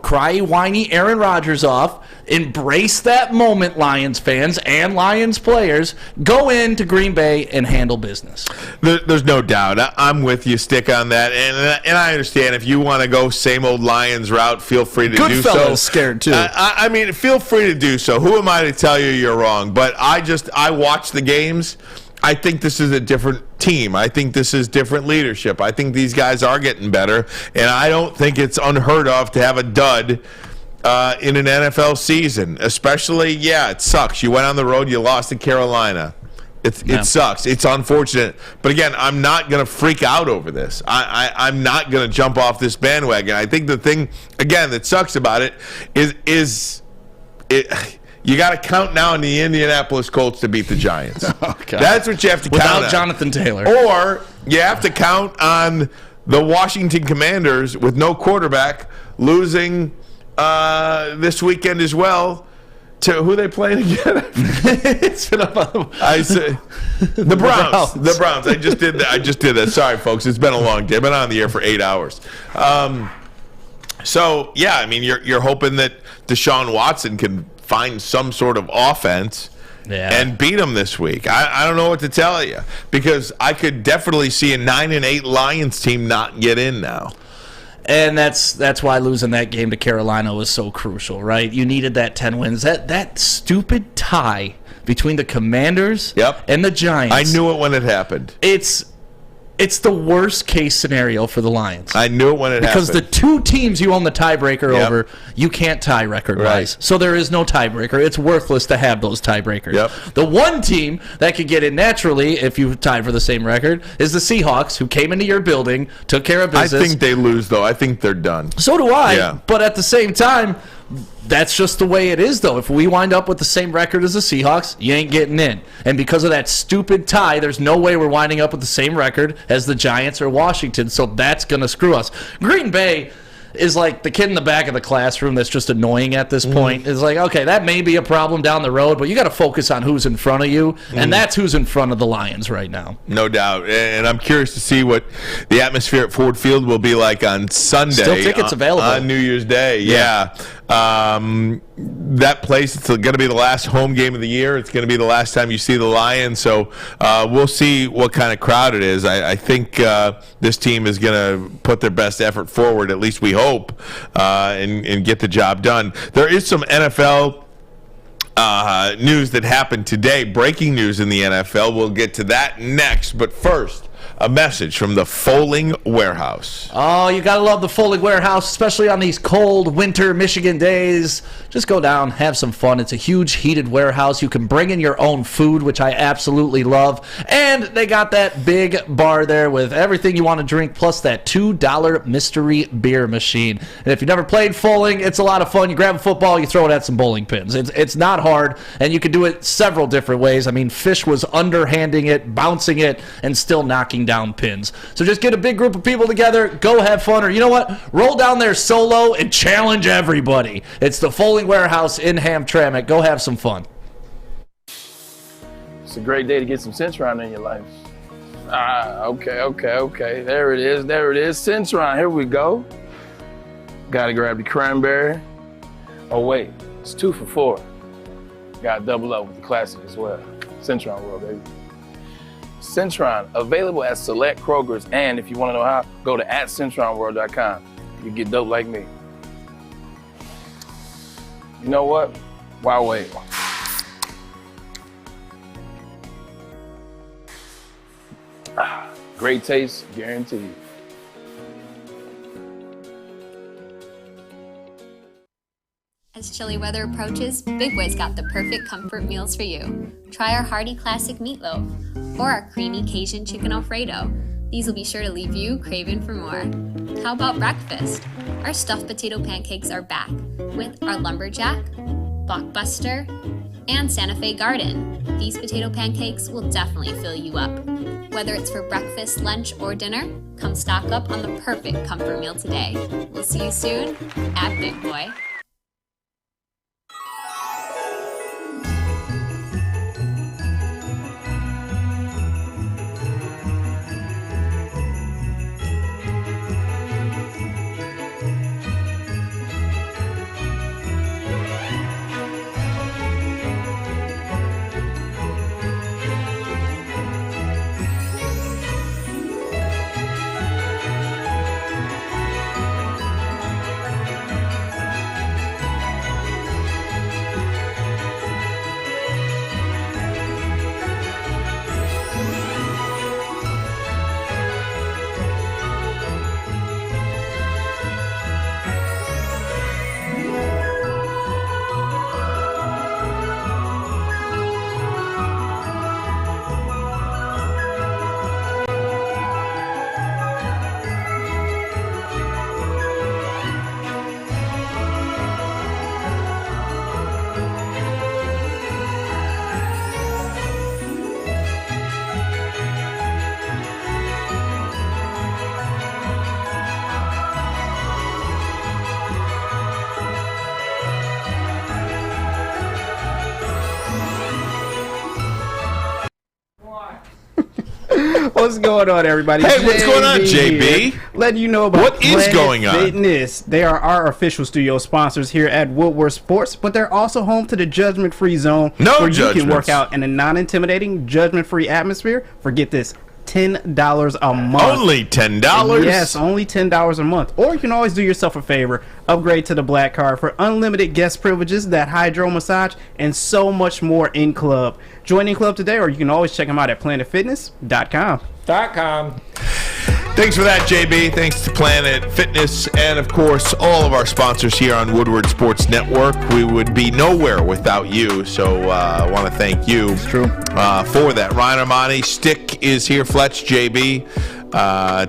cry whiny Aaron Rodgers off, embrace that moment, Lions fans and Lions players, go into Green Bay and handle business. There's no doubt. I'm with you, Stick, on that. And I understand if you want to go same old Lions route, feel free to do so. Goodfellas scared too. I mean, feel free to do so. Who am I to tell you you're wrong? But I watch the games. I think this is a different team. I think this is different leadership. I think these guys are getting better, and I don't think it's unheard of to have a dud in an NFL season. Especially, it sucks. You went on the road, you lost to Carolina. It sucks. It's unfortunate. But again, I'm not going to freak out over this. I'm not going to jump off this bandwagon. I think the thing, again, that sucks about it is you got to count now on the Indianapolis Colts to beat the Giants. Okay. That's what you have to count on. Without Jonathan Taylor. Or you have to count on the Washington Commanders with no quarterback losing this weekend as well. To who they playing again? It's been I say the Browns. The Browns. I just did that. Sorry, folks. It's been a long day. I've been on the air for 8 hours. So yeah, I mean, you're hoping that Deshaun Watson can find some sort of offense and beat them this week. I don't know what to tell you, because I could definitely see a 9-8 Lions team not get in now. And that's why losing that game to Carolina was so crucial, right? You needed that 10 wins. That stupid tie between the Commanders and the Giants. I knew it when it happened. It's the worst case scenario for the Lions. I knew it when it happened. Because the two teams you own the tiebreaker over, you can't tie record-wise. Right. So there is no tiebreaker. It's worthless to have those tiebreakers. Yep. The one team that could get in naturally, if you tie for the same record, is the Seahawks, who came into your building, took care of business. I think they lose, though. I think they're done. So do I. Yeah. But at the same time, that's just the way it is, though. If we wind up with the same record as the Seahawks, you ain't getting in. And because of that stupid tie, there's no way we're winding up with the same record as the Giants or Washington, so that's going to screw us. Green Bay is like the kid in the back of the classroom that's just annoying at this point. It's like, okay, that may be a problem down the road, but you got to focus on who's in front of you, and that's who's in front of the Lions right now. No doubt. And I'm curious to see what the atmosphere at Ford Field will be like on Sunday. Still tickets available. On New Year's Day, yeah. That place, it's going to be the last home game of the year. It's going to be the last time you see the Lions, so we'll see what kind of crowd it is. I think this team is going to put their best effort forward, at least we hope, and get the job done. There is some NFL news that happened today, breaking news in the NFL. We'll get to that next, but first, a message from the Foaling Warehouse. Oh, you got to love the Foaling Warehouse, especially on these cold winter Michigan days. Just go down, have some fun. It's a huge heated warehouse. You can bring in your own food, which I absolutely love. And they got that big bar there with everything you want to drink, plus that $2 mystery beer machine. And if you've never played Foaling, it's a lot of fun. You grab a football, you throw it at some bowling pins. It's not hard, and you can do it several different ways. I mean, Fish was underhanding it, bouncing it, and still knocking down pins. So just get a big group of people together, go have fun, or you know what? Roll down there solo and challenge everybody. It's the Foaling Warehouse in Hamtramck. Go have some fun. It's a great day to get some Centron in your life. Okay. There it is. Centron, here we go. Gotta grab the cranberry. Oh wait, it's 2 for $4. Gotta double up with the classic as well. Centron World, baby. Centron, available at select Krogers, and if you want to know how, go to @CentronWorld.com. You get dope like me. You know what? Why wait? Great taste, guaranteed. As chilly weather approaches, Big Boy's got the perfect comfort meals for you. Try our hearty classic meatloaf or our creamy Cajun chicken Alfredo. These will be sure to leave you craving for more. How about breakfast? Our stuffed potato pancakes are back with our lumberjack, blockbuster, and Santa Fe Garden. These potato pancakes will definitely fill you up. Whether it's for breakfast, lunch, or dinner, come stock up on the perfect comfort meal today. We'll see you soon at Big Boy. What's going on, everybody? Hey, what's going on, JB? Here, letting you know about what is going on. Fitness. They are our official studio sponsors here at Woodward Sports, but they're also home to the judgment-free zone, where you can work out in a non-intimidating, judgment-free atmosphere. Forget this. $10 a month. Only $10? Yes, only $10 a month. Or you can always do yourself a favor. Upgrade to the Black Card for unlimited guest privileges, that hydro massage, and so much more in club. Join in club today, or you can always check them out at planetfitness.com. Thanks for that, JB. Thanks to Planet Fitness and, of course, all of our sponsors here on Woodward Sports Network. We would be nowhere without you, so I want to thank you. It's true. For that. Ermanni Stick is here. Fletch, JB.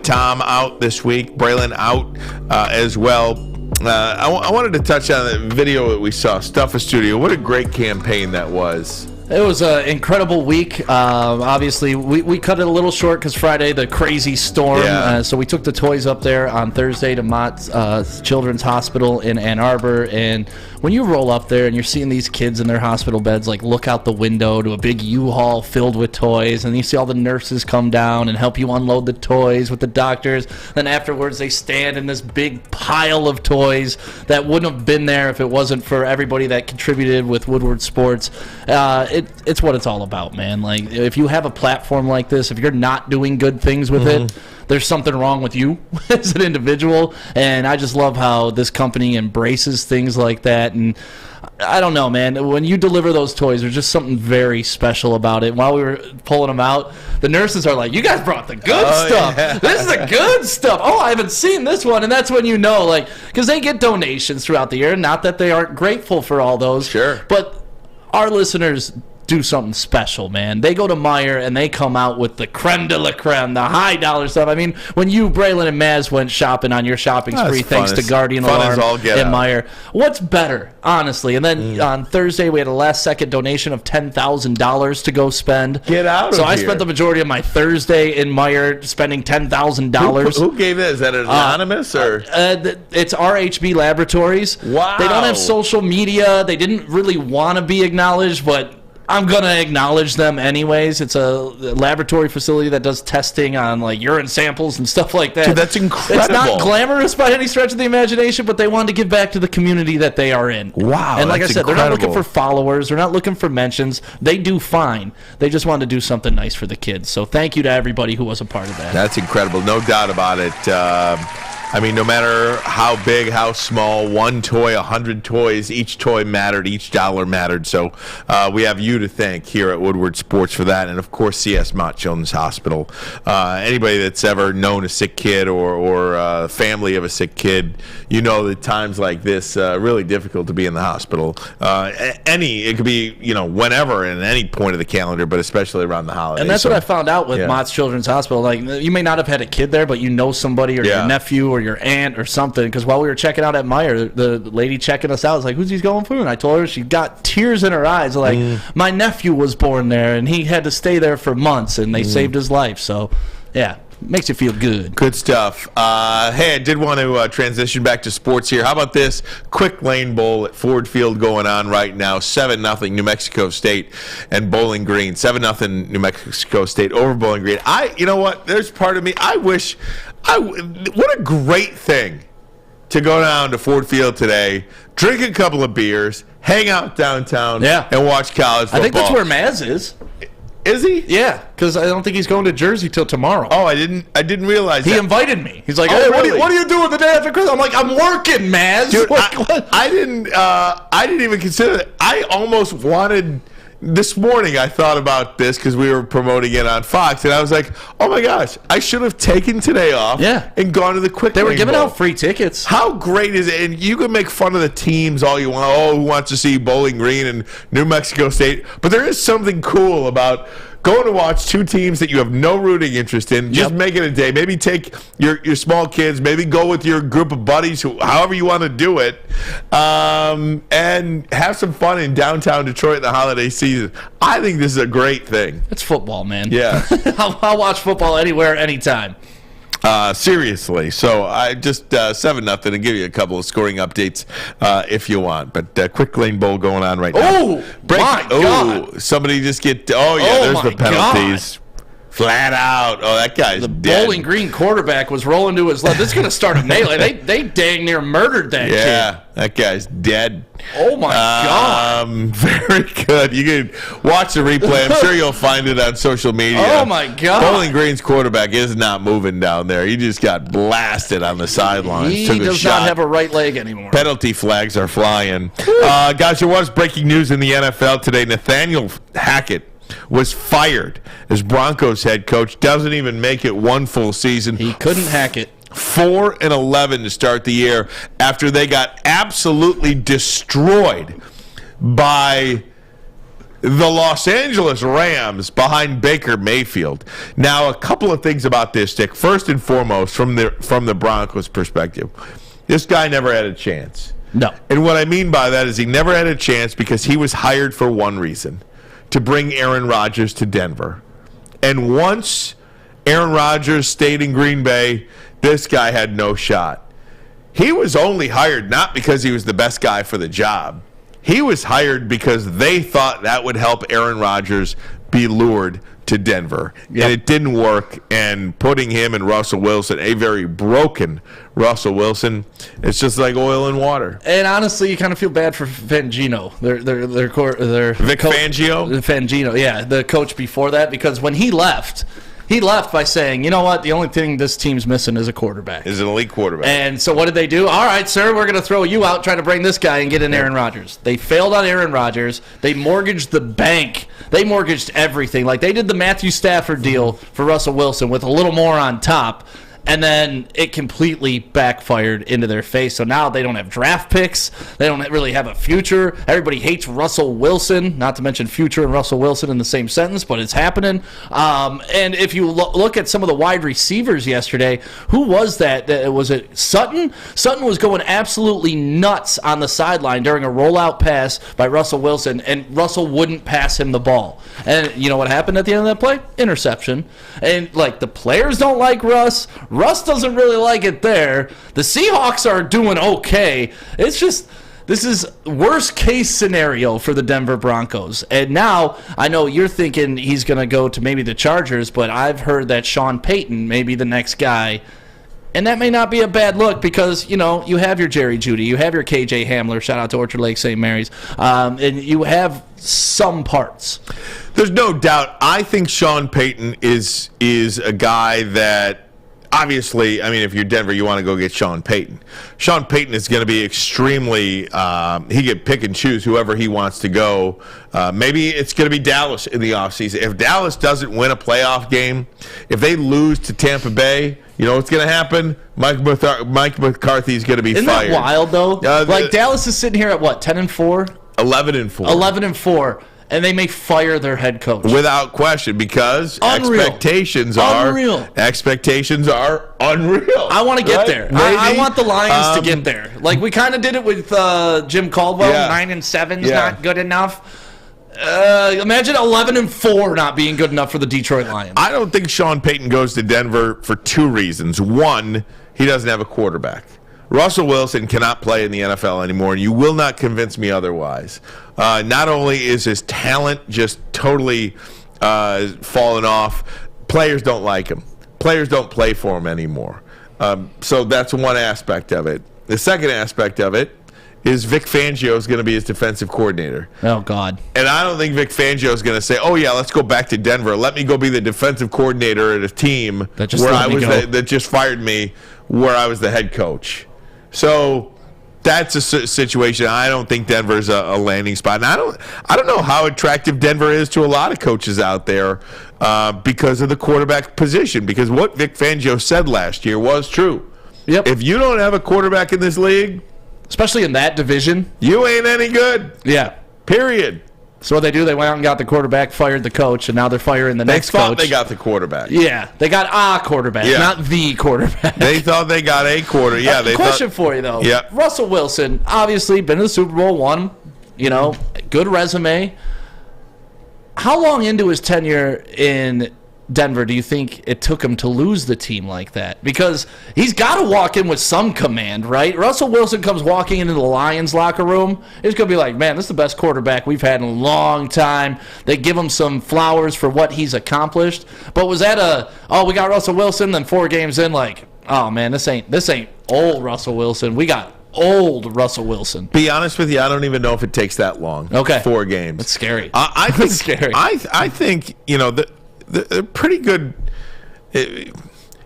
Tom out this week. Braylon out as well. I wanted to touch on the video that we saw, Stuff a Studio. What a great campaign that was. It was an incredible week. Obviously, we cut it a little short because Friday, the crazy storm. Yeah. So we took the toys up there on Thursday to Mott's Children's Hospital in Ann Arbor. And when you roll up there and you're seeing these kids in their hospital beds, like, look out the window to a big U-Haul filled with toys, and you see all the nurses come down and help you unload the toys with the doctors. Then afterwards, they stand in this big pile of toys that wouldn't have been there if it wasn't for everybody that contributed with Woodward Sports. It's what it's all about, man. Like, if you have a platform like this, if you're not doing good things with it, there's something wrong with you as an individual. And I just love how this company embraces things like that. And I don't know, man. When you deliver those toys, there's just something very special about it. While we were pulling them out, the nurses are like, "You guys brought the good stuff. Yeah. This is the good stuff. Oh, I haven't seen this one." And that's when you know, like, because they get donations throughout the year. Not that they aren't grateful for all those. Sure. But our listeners do something special, man. They go to Meijer and they come out with the creme de la creme, the high dollar stuff. I mean, when you, Braylon, and Maz went shopping on your shopping spree, thanks to Guardian Alarm and Meijer, what's better, honestly? And then on Thursday, we had a last-second donation of $10,000 to go spend. Get out of So here. I spent the majority of my Thursday in Meijer spending $10,000. Who gave that? Is that anonymous? Or it's RHB Laboratories. Wow. They don't have social media. They didn't really want to be acknowledged, but I'm going to acknowledge them anyways. It's a laboratory facility that does testing on, like, urine samples and stuff like that. Dude, that's incredible. It's not glamorous by any stretch of the imagination, but they wanted to give back to the community that they are in. Wow. And like I said, incredible. they're not looking for followers. They're not looking for mentions. They do fine. They just wanted to do something nice for the kids. So thank you to everybody who was a part of that. That's incredible. No doubt about it. I mean, no matter how big, how small, one toy, 100 toys, each toy mattered, each dollar mattered. So we have you to thank here at Woodward Sports for that. And, of course, CS Mott Children's Hospital. Anybody that's ever known a sick kid or a family of a sick kid, you know that times like this, really difficult to be in the hospital. It could be, whenever and any point of the calendar, but especially around the holidays. And that's what I found out with Mott's Children's Hospital. Like, you may not have had a kid there, but you know somebody or your nephew or your aunt or something, because while we were checking out at Meijer, the lady checking us out was like, "Who's he going for?" And I told her, she got tears in her eyes, like, my nephew was born there and he had to stay there for months and they saved his life. So yeah, makes you feel good. Good stuff. Hey, I did want to transition back to sports here. How about this quick lane bowl at Ford Field going on right now? 7-0 New Mexico State and Bowling Green. 7-0 New Mexico State over Bowling Green. You know what? There's part of me, what a great thing to go down to Ford Field today, drink a couple of beers, hang out downtown, and watch college football. I think that's where Maz is. Is he? Yeah, because I don't think he's going to Jersey till tomorrow. Oh, I didn't realize that. He invited me. He's like, "Hey, really? what are you doing the day after Christmas?" I'm like, "I'm working, Maz." Dude, I didn't even consider that. I almost wanted. This morning I thought about this because we were promoting it on Fox, and I was like, "Oh my gosh, I should have taken today off and gone to the quick." They were lane giving bowl. out free tickets. How great is it? And you can make fun of the teams all you want. Oh, who wants to see Bowling Green and New Mexico State? But there is something cool about going to watch two teams that you have no rooting interest in. Just make it a day. Maybe take your small kids. Maybe go with your group of buddies, however you want to do it, and have some fun in downtown Detroit in the holiday season. I think this is a great thing. It's football, man. Yeah. I'll watch football anywhere, anytime. Seriously. So I just 7-0 and give you a couple of scoring updates if you want. But quick lane bowl going on right now. Oh, my God. Somebody just get. Oh, yeah, there's the penalties. Flat out. Oh, that guy's The dead. Bowling Green quarterback was rolling to his left. This is going to start a melee. They dang near murdered that kid. Yeah, that guy's dead. Oh, my God. Very good. You can watch the replay. I'm sure you'll find it on social media. Oh, my God. Bowling Green's quarterback is not moving down there. He just got blasted on the sidelines. He Took a does shot. not have a right leg anymore. Penalty flags are flying. Guys, there was breaking news in the NFL today. Nathaniel Hackett was fired as Broncos head coach. Doesn't even make it one full season. He couldn't hack it. 4-11 to start the year after they got absolutely destroyed by the Los Angeles Rams behind Baker Mayfield. Now, a couple of things about this, Stick. First and foremost, from the Broncos' perspective, this guy never had a chance. No. And what I mean by that is he never had a chance because he was hired for one reason, to bring Aaron Rodgers to Denver. And once Aaron Rodgers stayed in Green Bay, this guy had no shot. He was only hired not because he was the best guy for the job. He was hired because they thought that would help Aaron Rodgers be lured to Denver. Yep. And it didn't work. And putting him and Russell Wilson, a very broken Russell Wilson, it's just like oil and water. And honestly, you kind of feel bad for Fangino. Their Vic Fangio? Fangino, yeah, the coach before that, because when he left by saying, you know what, the only thing this team's missing is a quarterback. Is an elite quarterback. And so what did they do? All right, sir, we're going to throw you out, trying to bring this guy and get in Aaron Rodgers. They failed on Aaron Rodgers. They mortgaged the bank. They mortgaged everything. Like, they did the Matthew Stafford deal for Russell Wilson with a little more on top. And then it completely backfired into their face. So now they don't have draft picks. They don't really have a future. Everybody hates Russell Wilson, not to mention future and Russell Wilson in the same sentence, but it's happening. And if you look at some of the wide receivers yesterday, who was that? Was it Sutton? Sutton was going absolutely nuts on the sideline during a rollout pass by Russell Wilson, and Russell wouldn't pass him the ball. And you know what happened at the end of that play? Interception. And, like, the players don't like Russ. Russ doesn't really like it there. The Seahawks are doing okay. It's just, this is worst case scenario for the Denver Broncos. And now, I know you're thinking he's going to go to maybe the Chargers, but I've heard that Sean Payton may be the next guy. And that may not be a bad look because, you know, you have your Jerry Jeudy, you have your KJ Hamler, shout out to Orchard Lake St. Mary's, and you have some parts. There's no doubt. I think Sean Payton is a guy that, obviously, I mean, if you're Denver, you want to go get Sean Payton. Sean Payton is going to be extremely, he can pick and choose whoever he wants to go. Maybe it's going to be Dallas in the offseason. If Dallas doesn't win a playoff game, if they lose to Tampa Bay, you know what's going to happen? Mike McCarthy is going to be Isn't fired. Isn't that wild, though? Like, Dallas is sitting here at what, 10-4? 11-4. 11-4. And they may fire their head coach without question because expectations are unreal. I want to get there. I want the Lions to get there. Like we kind of did it with Jim Caldwell. 9-7 is not good enough. Imagine 11-4 not being good enough for the Detroit Lions. I don't think Sean Payton goes to Denver for two reasons. One, he doesn't have a quarterback. Russell Wilson cannot play in the NFL anymore, and you will not convince me otherwise. Not only is his talent just totally fallen off, players don't like him. Players don't play for him anymore. So that's one aspect of it. The second aspect of it is Vic Fangio is going to be his defensive coordinator. Oh, God. And I don't think Vic Fangio is going to say, oh, yeah, let's go back to Denver. Let me go be the defensive coordinator at a team that just fired me where I was the head coach. So that's a situation. I don't think Denver's a landing spot. And I don't know how attractive Denver is to a lot of coaches out there because of the quarterback position. Because what Vic Fangio said last year was true. Yep. If you don't have a quarterback in this league, especially in that division, you ain't any good. Yeah. Period. So what they do, they went out and got the quarterback, fired the coach, and now they're firing the next coach. They thought they got the quarterback. Yeah, they got a quarterback, not the quarterback. They thought they got a quarter. Yeah, Question for you, though. Yeah. Russell Wilson, obviously, been to the Super Bowl, won, good resume. How long into his tenure in Denver do you think it took him to lose the team like that? Because he's got to walk in with some command, right? Russell Wilson comes walking into the Lions locker room. It's going to be like, man, this is the best quarterback we've had in a long time. They give him some flowers for what he's accomplished. But was that we got Russell Wilson, then 4 games in, like, oh, man, this ain't old Russell Wilson. We got old Russell Wilson. Be honest with you, I don't even know if it takes that long. Okay. 4 games. That's scary. I think, That's scary. I think, they're pretty good. You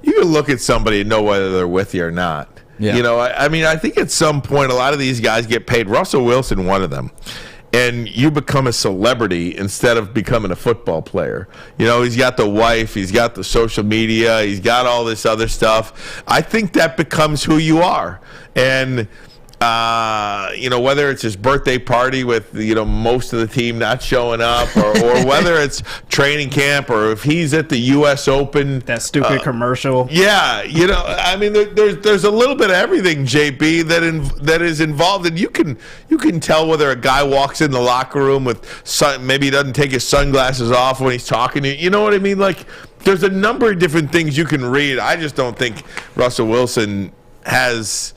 can look at somebody and know whether they're with you or not. Yeah. I think at some point a lot of these guys get paid. Russell Wilson, one of them. And you become a celebrity instead of becoming a football player. He's got the wife, he's got the social media, he's got all this other stuff. I think that becomes who you are. And whether it's his birthday party with most of the team not showing up, or whether it's training camp, or if he's at the U.S. Open, that stupid commercial. Yeah, there's a little bit of everything, JB, that is involved, and you can tell whether a guy walks in the locker room with maybe he doesn't take his sunglasses off when he's talking to you. You know what I mean? Like, there's a number of different things you can read. I just don't think Russell Wilson has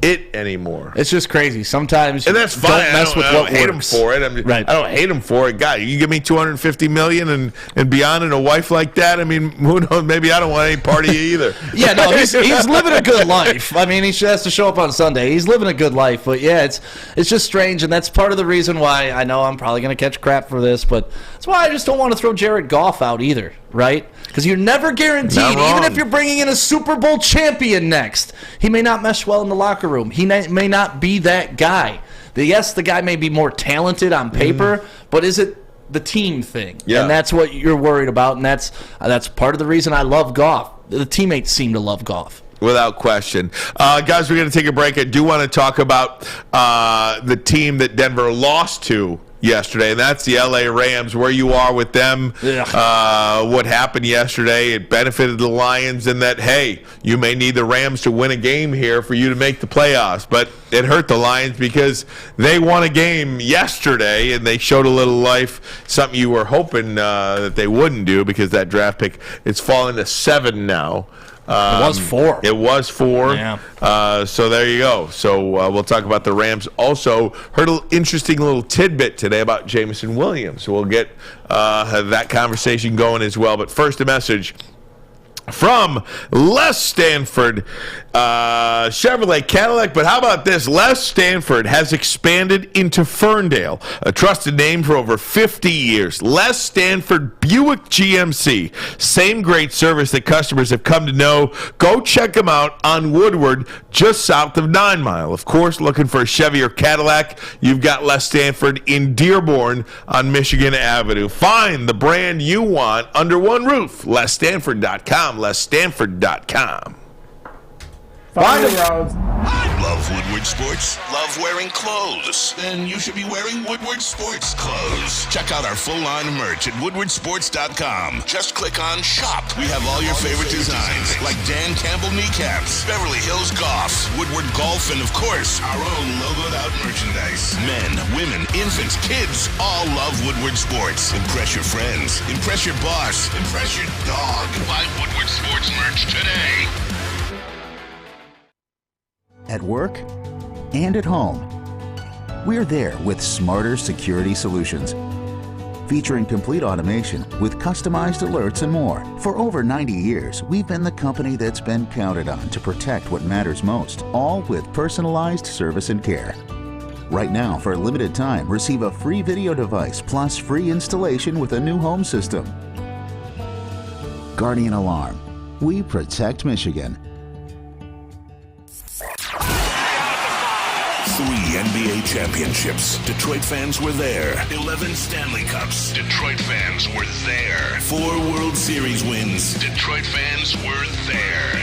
it anymore. It's just crazy. Sometimes, and that's fine. Don't mess with I what don't hate him works. for it. Right. I don't hate him for it. God, you give me $250 million and beyond, and a wife like that. I mean, who knows? Maybe I don't want any part of you either. Yeah, no, he's living a good life. I mean, he has to show up on Sunday. He's living a good life, but yeah, it's just strange, and that's part of the reason why I know I'm probably going to catch crap for this, but that's why I just don't want to throw Jared Goff out either, right? Because you're never guaranteed, even if you're bringing in a Super Bowl champion next, he may not mesh well in the locker room. He may not be that guy. Yes, the guy may be more talented on paper, but is it the team thing? Yeah. And that's what you're worried about, and that's part of the reason I love Goff. The teammates seem to love Goff. Without question. Guys, we're going to take a break. I do want to talk about the team that Denver lost to yesterday, and that's the LA Rams, where you are with them. What happened yesterday, it benefited the Lions in that, hey, you may need the Rams to win a game here for you to make the playoffs, but it hurt the Lions because they won a game yesterday and they showed a little life, something you were hoping that they wouldn't do, because that draft pick, it's fallen to 7 now. It was 4. It was 4. Yeah. So there you go. So we'll talk about the Rams. Also, heard an interesting little tidbit today about Jameson Williams. So we'll get that conversation going as well. But first, a message from Les Stanford Chevrolet Cadillac. But how about this? Les Stanford has expanded into Ferndale, a trusted name for over 50 years. Les Stanford Buick GMC. Same great service that customers have come to know. Go check them out on Woodward, just south of 9 Mile. Of course, looking for a Chevy or Cadillac, you've got Les Stanford in Dearborn on Michigan Avenue. Find the brand you want under one roof. LesStanford.com. LesStanford.com. Find the roads. Love Woodward Sports? Love wearing clothes? Then you should be wearing Woodward Sports clothes. Check out our full line of merch at woodwardsports.com. Just click on shop. We have all your favorite designs, like Dan Campbell kneecaps, Beverly Hills Golf, Woodward Golf, and of course, our own logoed out merchandise. Men, women, infants, kids all love Woodward Sports. Impress your friends. Impress your boss. Impress your dog. Buy Woodward Sports merch today. At work and at home, we're there with smarter security solutions. Featuring complete automation with customized alerts and more. For over 90 years, we've been the company that's been counted on to protect what matters most, all with personalized service and care. Right now, for a limited time, receive a free video device plus free installation with a new home system. Guardian Alarm. We protect Michigan. 3 NBA championships. Detroit fans were there. 11 Stanley Cups. Detroit fans were there. 4 World Series wins. Detroit fans were there.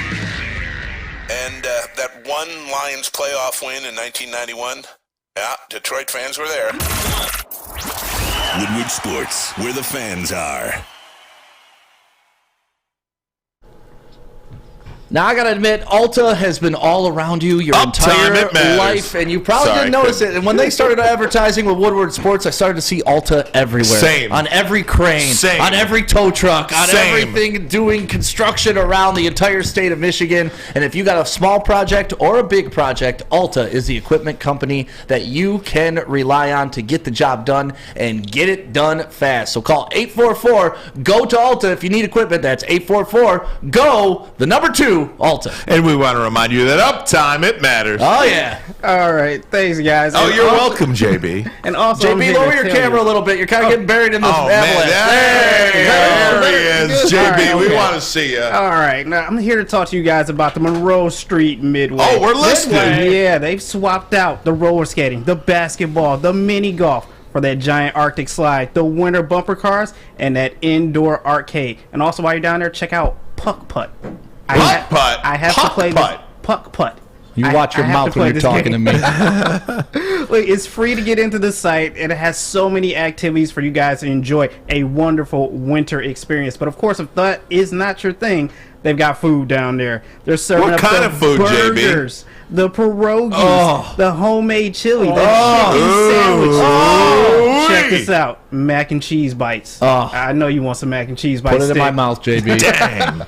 And that one Lions playoff win in 1991. Yeah, Detroit fans were there. Woodward Sports, where the fans are. Now, I got to admit, Ulta has been all around you your Uptime, it entire matters. life, and you probably Sorry, didn't notice it. And when they started advertising with Woodward Sports, I started to see Ulta everywhere. Same. On every crane. Same. On every tow truck. On Same. everything doing construction around the entire state of Michigan. And if you got a small project or a big project, Ulta is the equipment company that you can rely on to get the job done and get it done fast. So call 844-GO-TO-ULTA if you need equipment. That's 844-GO, the number 2, Ulta. And we want to remind you that uptime, it matters. Oh, yeah. All right, thanks, guys. Oh, And you're also- welcome, JB. And also, I'm JB, here lower to your tell camera you- a little bit. You're kind of getting buried in this Oh, man. avalanche. There he is. JB, All right, we okay. want to see you. All right, now I'm here to talk to you guys about the Monroe Street Midway. Oh, we're listening. Yeah, they've swapped out the roller skating, the basketball, the mini golf for that giant Arctic slide, the winter bumper cars, and that indoor arcade. And also, while you're down there, check out Puck Putt. Puck Putt? I have Puck to play Putt? this Puck Putt. You watch your I have mouth play when you're this talking game. to me. Look, it's free to get into the site, and it has so many activities for you guys to enjoy a wonderful winter experience. But of course, if that is not your thing, they've got food down there. They're serving What up kind the of food, JB? burgers, the pierogies, Oh. the homemade chili, the chicken sandwich. Oh. Check this out, mac and cheese bites. Oh. I know you want some mac and cheese bites. Put it in my Stick. mouth, JB. Dang.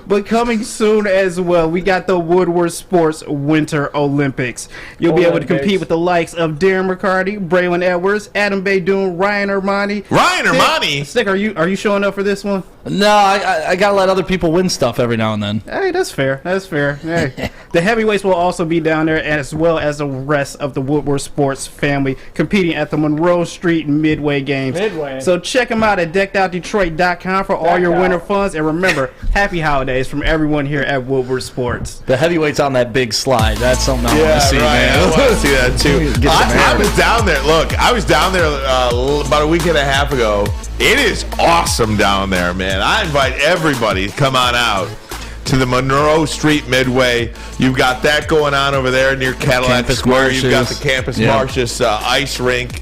But coming soon as well, we got the Woodward Sports Winter Olympics. You'll be able to compete with the likes of Darren McCarty, Braylon Edwards, Adam Baydoun, Ryan Ermanni. Ryan Ermanni? Stick, are you showing up for this one? No, I got to let other people win stuff every now and then. Hey, that's fair. That's fair. Hey. The heavyweights will also be down there, as well as the rest of the Woodward Sports family competing at the Monroe Street Midway Games. Midway. So check them out at deckedoutdetroit.com for all your winter funds. And remember, happy holidays from everyone here at Woodward Sports. The heavyweights on that big slide. That's something I want Yeah, to see, right. man. I want to see that too. Get some I air. was down there. Look, I was down there about a week and a half ago. It is awesome down there, man. I invite everybody to come on out to the Monroe Street Midway. You've got that going on over there near Cadillac Campus Square. You've got the Marshes. Campus Yeah. Marshes ice rink.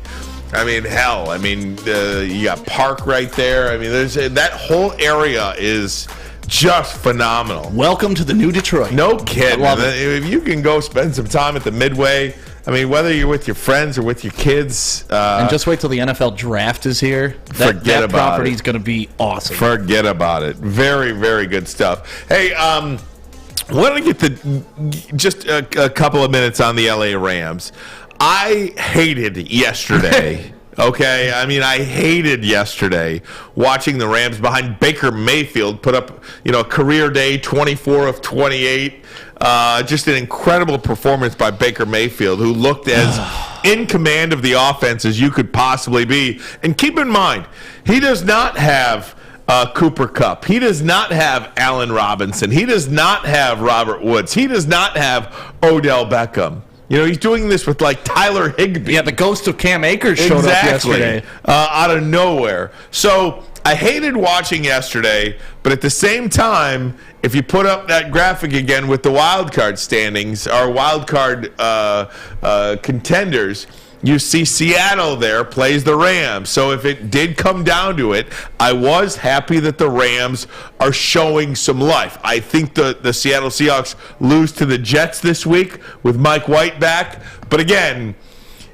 I mean, hell. I mean, you got Park right there. I mean, there's that whole area is just phenomenal. Welcome to the new Detroit. No kidding. I love it. If you can go spend some time at the Midway, I mean, whether you're with your friends or with your kids, And just wait till the NFL draft is here. Forget That about property's it. going to be awesome. forget about it. Very, very good stuff. Hey, want to get just a couple of minutes on the LA Rams. I hated yesterday. Okay, I mean, I hated yesterday watching the Rams behind Baker Mayfield put up, a career day, 24 of 28. Just an incredible performance by Baker Mayfield, who looked as in command of the offense as you could possibly be. And keep in mind, he does not have Cooper Kupp. He does not have Allen Robinson. He does not have Robert Woods. He does not have Odell Beckham. He's doing this with like Tyler Higbee. Yeah, the ghost of Cam Akers showed up yesterday. Out of nowhere. So I hated watching yesterday, but at the same time, if you put up that graphic again with the wild card standings, our wild card contenders, you see Seattle there plays the Rams. So if it did come down to it, I was happy that the Rams are showing some life. I think the Seattle Seahawks lose to the Jets this week with Mike White back. But again,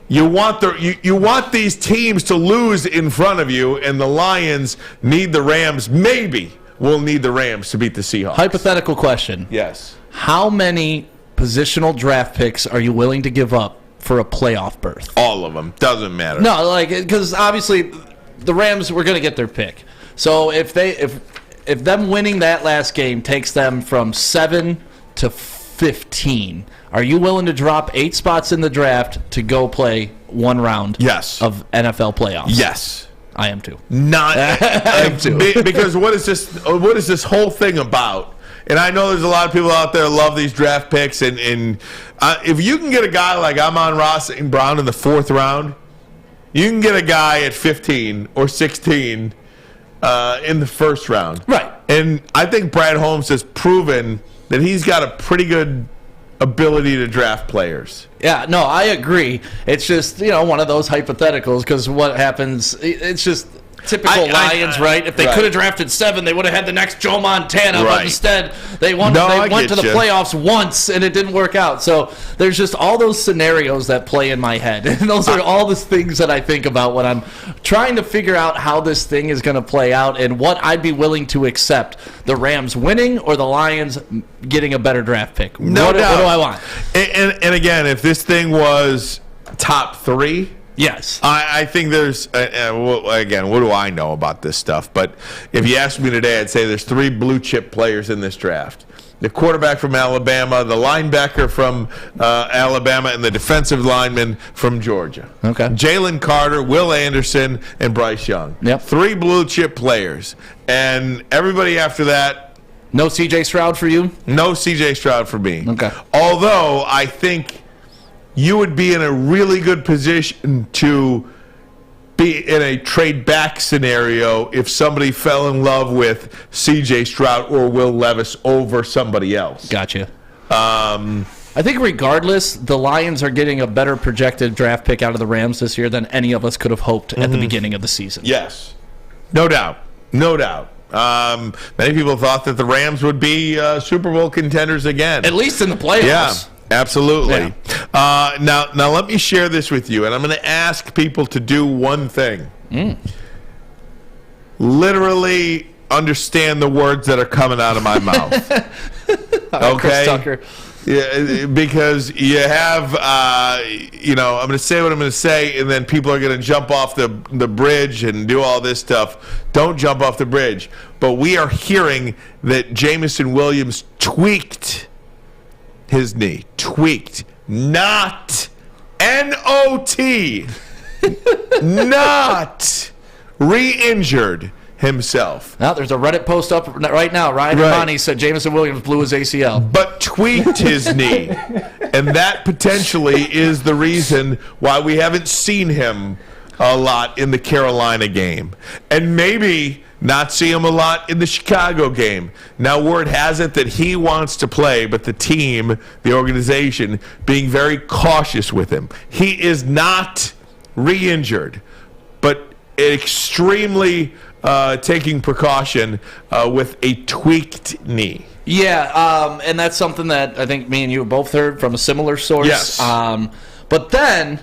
you want you want these teams to lose in front of you, and the Lions need the Rams. Maybe we'll need the Rams to beat the Seahawks. Hypothetical question. Yes. How many positional draft picks are you willing to give up for a playoff berth? All of them. Doesn't matter. No, because obviously the Rams were going to get their pick. So if them winning that last game takes them from 7 to 15, are you willing to drop 8 spots in the draft to go play one round? Yes. Of NFL playoffs? Yes. I am too. I am too. Because what is this whole thing about? And I know there's a lot of people out there that love these draft picks, and if you can get a guy like Amon-Ra St. in the 4th round, you can get a guy at 15 or 16 in the 1st round. Right. And I think Brad Holmes has proven that he's got a pretty good ability to draft players. Yeah, no, I agree. It's just, one of those hypotheticals, because what happens, it's just... typical Lions, right? If they could have drafted 7, they would have had the next Joe Montana, but instead they went to the playoffs once, and it didn't work out. So there's just all those scenarios that play in my head, and those are all the things that I think about when I'm trying to figure out how this thing is going to play out and what I'd be willing to accept: the Rams winning or the Lions getting a better draft pick. No doubt. What do I want? And again, if this thing was top 3, yes, I think there's again, what do I know about this stuff? But if you asked me today, I'd say there's 3 blue chip players in this draft: the quarterback from Alabama, the linebacker from Alabama, and the defensive lineman from Georgia. Okay. Jalen Carter, Will Anderson, and Bryce Young. Yep. 3 blue chip players, and everybody after that. No C.J. Stroud for you? No C.J. Stroud for me. Okay. Although I think you would be in a really good position to be in a trade back scenario if somebody fell in love with C.J. Stroud or Will Levis over somebody else. Gotcha. I think regardless, the Lions are getting a better projected draft pick out of the Rams this year than any of us could have hoped at the beginning of the season. Yes. No doubt. No doubt. Many people thought that the Rams would be Super Bowl contenders again. At least in the playoffs. Yeah, absolutely. Yeah. Now let me share this with you, and I'm going to ask people to do one thing. Literally understand the words that are coming out of my mouth. Okay? Chris Tucker. Yeah, because you have, I'm going to say what I'm going to say, and then people are going to jump off the bridge and do all this stuff. Don't jump off the bridge. But we are hearing that Jameson Williams tweaked his knee. Tweaked. Not N-O-T. Not re-injured himself. Now, there's a Reddit post up right now. Ryan Ermanni said Jameson Williams blew his ACL. But tweaked his knee. And that potentially is the reason why we haven't seen him a lot in the Carolina game. And maybe not see him a lot in the Chicago game. Now, word has it that he wants to play, but the team, the organization, being very cautious with him. He is not re-injured, but extremely taking precaution with a tweaked knee. Yeah, and that's something that I think me and you have both heard from a similar source. Yes. But then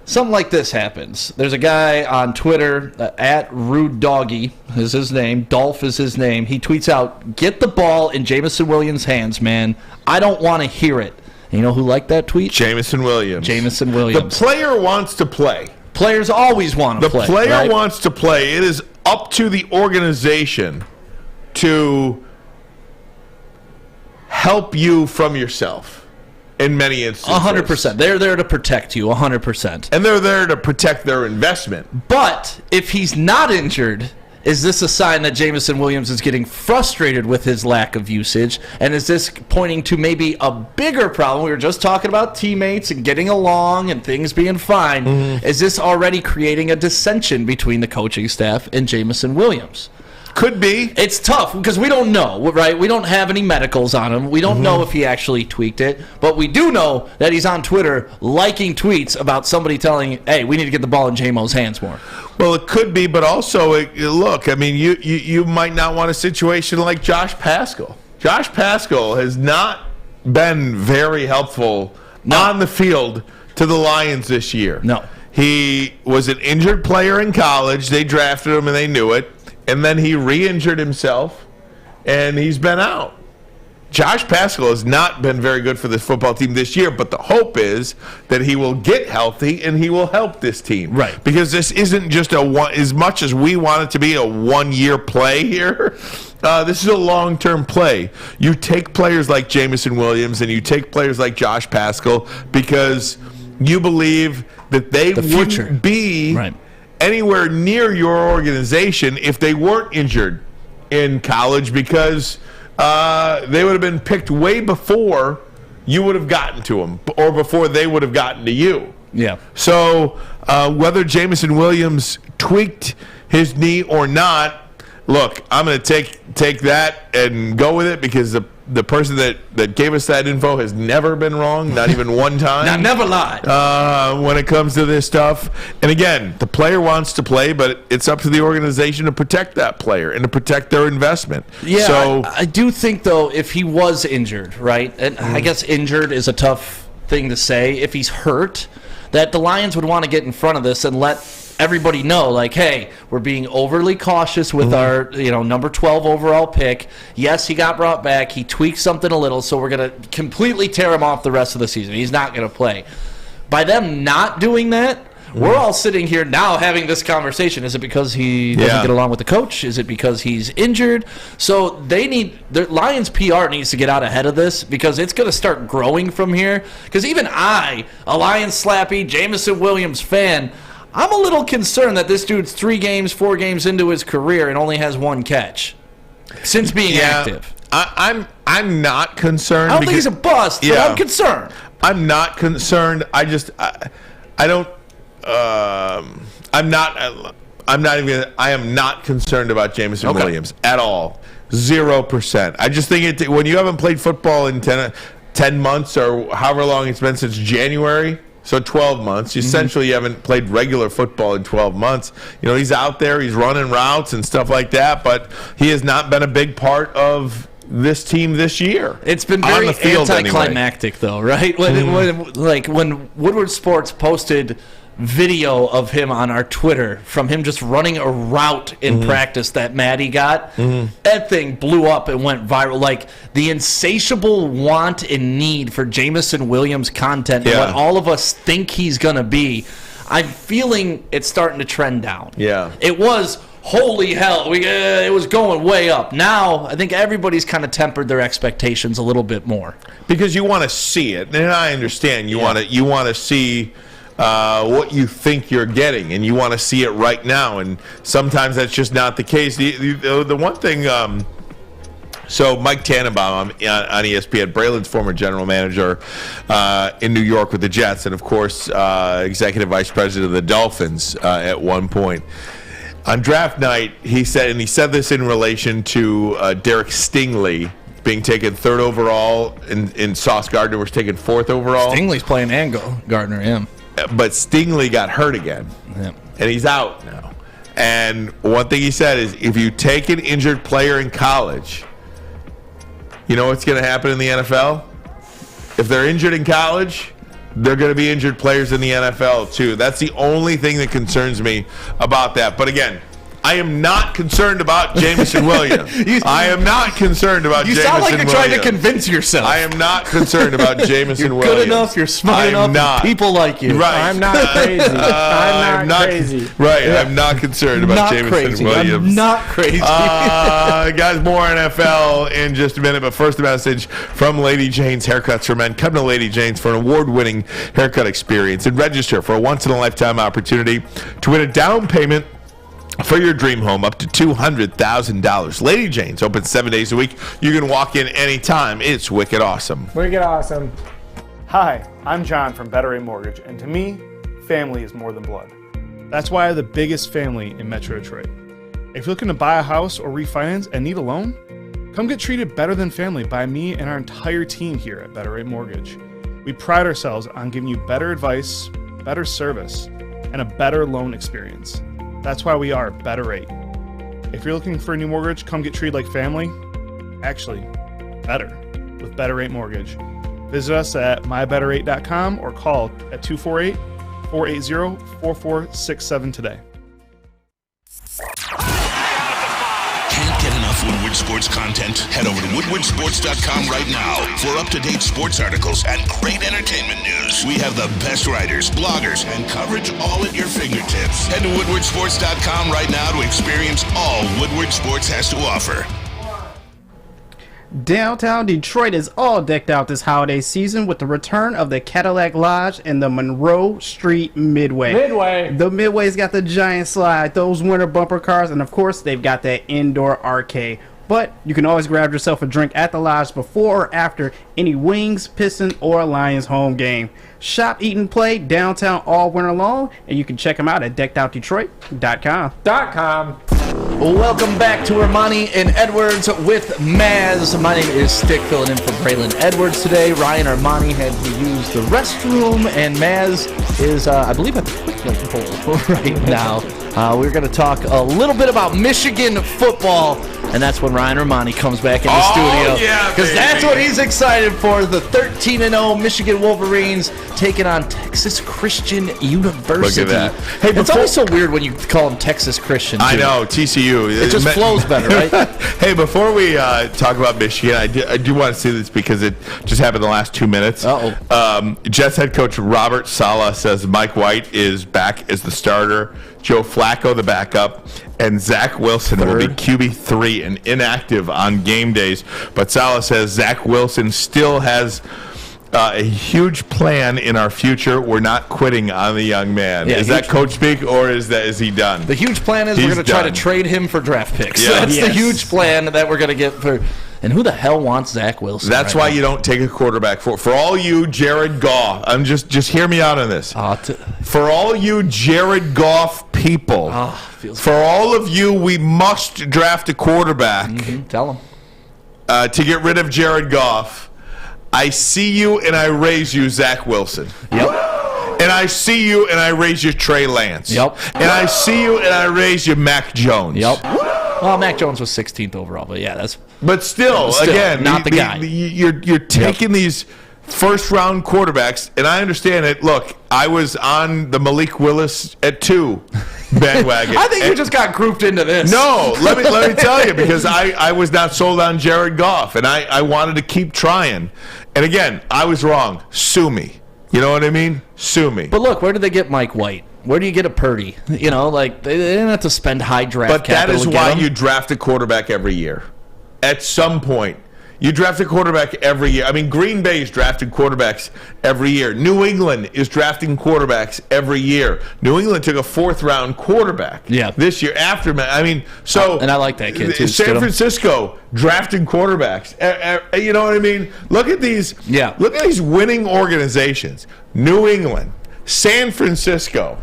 something like this happens. There's a guy on Twitter, at Rude Doggy is his name. Dolph is his name. He tweets out, "Get the ball in Jameson Williams' hands, man. I don't want to hear it." And you know who liked that tweet? Jameson Williams. Jameson Williams. The player wants to play. Players always want to play. The player right? wants to play. It is up to the organization to help you from yourself in many instances. 100%. They're there to protect you, 100%. And they're there to protect their investment. But if he's not injured, is this a sign that Jameson Williams is getting frustrated with his lack of usage? And is this pointing to maybe a bigger problem? We were just talking about teammates and getting along and things being fine. Is this already creating a dissension between the coaching staff and Jameson Williams? Could be. It's tough because we don't know, right? We don't have any medicals on him. We don't know if he actually tweaked it. But we do know that he's on Twitter liking tweets about somebody telling, hey, we need to get the ball in J-Mo's hands more. Well, it could be, but also, look, I mean, you might not want a situation like Josh Paschal. Josh Paschal has not been very helpful on the field to the Lions this year. No. He was an injured player in college. They drafted him, and they knew it. And then he re-injured himself, and he's been out. Josh Paschal has not been very good for this football team this year, but the hope is that he will get healthy and he will help this team. Right. Because this isn't just as much as we want it to be a one-year play here, this is a long-term play. You take players like Jameson Williams and you take players like Josh Paschal because you believe that they wouldn't be anywhere near your organization if they weren't injured in college, because they would have been picked way before you would have gotten to them or before they would have gotten to you. Yeah. So whether Jameson Williams tweaked his knee or not, look, I'm going to take that and go with it because the person that gave us that info has never been wrong, not even one time. I never lied. When it comes to this stuff. And again, the player wants to play, but it's up to the organization to protect that player and to protect their investment. Yeah, so, I do think, though, if he was injured, right, and I guess injured is a tough thing to say. If he's hurt, that the Lions would want to get in front of this and let everybody know, like, hey, we're being overly cautious with our, number 12 overall pick. Yes, he got brought back. He tweaked something a little, so we're going to completely tear him off the rest of the season. He's not going to play. By them not doing that, we're all sitting here now having this conversation. Is it because he doesn't get along with the coach? Is it because he's injured? So the Lions PR needs to get out ahead of this because it's going to start growing from here. Because even I, a Lions slappy, Jameson Williams fan, I'm a little concerned that this dude's 4 games into his career and only has 1 catch since being active. I'm not concerned. I don't think he's a bust, but I'm concerned. I'm not concerned. I am not concerned about Jameson Williams at all. 0%. I just think when you haven't played football in 10 months or however long it's been since January. So 12 months. Essentially, you haven't played regular football in 12 months. He's out there, he's running routes and stuff like that, but he has not been a big part of this team this year. It's been very anticlimactic, though, right? When Woodward Sports posted video of him on our Twitter from him just running a route in practice that Maddie got, that thing blew up and went viral. Like, the insatiable want and need for Jameson Williams content and what all of us think he's going to be, I'm feeling it's starting to trend down. Yeah. It was, holy hell, it was going way up. Now, I think everybody's kind of tempered their expectations a little bit more. Because you want to see it. And I understand you want to see what you think you're getting, and you want to see it right now, and sometimes that's just not the case. The one thing, so Mike Tannenbaum on ESPN, Braylon's former general manager in New York with the Jets, and of course executive vice president of the Dolphins at one point. On draft night, he said this in relation to Derek Stingley being taken 3rd overall, and Sauce Gardner was taken 4th overall. Stingley's playing and Gardner, yeah. But Stingley got hurt again, and he's out now. And one thing he said is, if you take an injured player in college, you know what's going to happen in the NFL? If they're injured in college, they're going to be injured players in the NFL too. That's the only thing that concerns me about that. But again, I am not concerned about Jameson Williams. I am not concerned about Jameson Williams. You sound like you're trying to convince yourself. I am not concerned about Jameson Williams. You're good enough. You're smart enough. Not. People like you. Right. I'm not crazy. I'm not crazy. Right. Yeah. I'm not concerned about Jameson Williams. I'm not crazy. Guys, more NFL in just a minute. But first, a message from Lady Jane's Haircuts for Men. Come to Lady Jane's for an award-winning haircut experience and register for a once-in-a-lifetime opportunity to win a down payment for your dream home up to $200,000. Lady Jane's open 7 days a week. You can walk in anytime. It's wicked awesome. Wicked awesome. Hi, I'm John from Better Rate Mortgage, and to me, family is more than blood. That's why I have the biggest family in Metro Detroit. If you're looking to buy a house or refinance and need a loan, come get treated better than family by me and our entire team here at Better Rate Mortgage. We pride ourselves on giving you better advice, better service, and a better loan experience. That's why we are Better Rate. If you're looking for a new mortgage, come get treated like family. Actually, better with Better Rate Mortgage. Visit us at mybetterrate.com or call at 248-480-4467 today. Can't get enough Woodward Sports content? Head over to woodwardsports.com right now for up-to-date sports articles and great entertainment news. We have the best writers, bloggers, and coverage all at your fingertips. Head to woodwardsports.com right now to experience all Woodward Sports has to offer. Downtown Detroit is all decked out this holiday season with the return of the Cadillac Lodge and the Monroe Street Midway. The Midway's got the giant slide, those winter bumper cars, and of course they've got that indoor arcade. But you can always grab yourself a drink at the Lodge before or after any Wings, Pistons, or Lions home game. Shop, eat, and play downtown all winter long, and you can check them out at deckedoutdetroit.com. Welcome back to Ermanni and Edwards with Maz. My name is Stick, filling in for Braylon Edwards today. Ryan Ermanni had to use the restroom, and Maz is, I believe, at the Quick Link Bowl right now. We're going to talk a little bit about Michigan football, and that's when Ryan Ermanni comes back in the studio. Yeah, because that's what he's excited for. The 13-0 Michigan Wolverines taking on Texas Christian University. Look at that. Hey, it's always so weird when you call them Texas Christian. I know, TCU. It just flows better, right? Hey, before we talk about Michigan, I do want to see this because it just happened in the last 2 minutes. Jets head coach Robert Saleh says Mike White is back as the starter, Joe Flacco the backup, and Zach Wilson will be QB3 and inactive on game days. But Saleh says Zach Wilson still has a huge plan in our future. We're not quitting on the young man. Is that coach speak, or is he done? The huge plan is we're going to try to trade him for draft picks. Yeah. That's the huge plan that we're going to get for. And who the hell wants Zach Wilson? That's why you don't take a quarterback. For all you Jared Goff, just hear me out on this. For all you Jared Goff people, for all of you, we must draft a quarterback. Tell him. To get rid of Jared Goff, I see you and I raise you Zach Wilson. Yep. And I see you and I raise you Trey Lance. Yep. And I see you and I raise you Mac Jones. Yep. Well, Mac Jones was 16th overall, but yeah, that's. But still, again, not the guy. You're taking these first-round quarterbacks, and I understand it. Look, I was on the Malik Willis at 2 bandwagon. I think you just got grouped into this. No, let me tell you, because I was not sold on Jared Goff, and I wanted to keep trying. And again, I was wrong. Sue me. You know what I mean? Sue me. But look, where did they get Mike White? Where do you get a Purdy? You know, like they didn't have to spend high draft capital. But that is why you draft a quarterback every year. At some point, you draft a quarterback every year. I mean, Green Bay is drafting quarterbacks every year. New England is drafting quarterbacks every year. New England took a 4th-round quarterback this year after. I mean, so and I like that kid too. San Francisco drafting quarterbacks. You know what I mean? Look at these. Yeah. Look at these winning organizations. New England, San Francisco.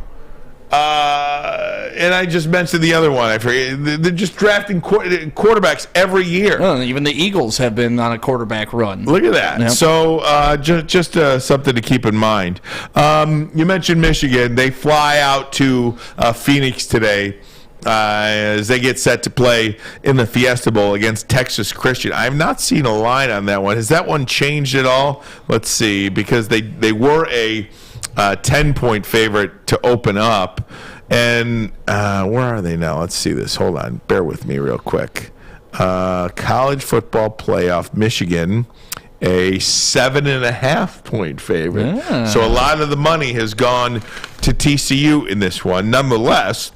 And I just mentioned the other one. I forget. They're just drafting quarterbacks every year. Well, even the Eagles have been on a quarterback run. Look at that. Yep. So just something to keep in mind. You mentioned Michigan. They fly out to Phoenix today as they get set to play in the Fiesta Bowl against Texas Christian. I have not seen a line on that one. Has that one changed at all? Let's see, because they were a 10-point favorite to open up. And where are they now? Let's see this. Hold on. Bear with me real quick. College football playoff, Michigan, a 7.5-point favorite. Yeah. So a lot of the money has gone to TCU in this one. Nonetheless,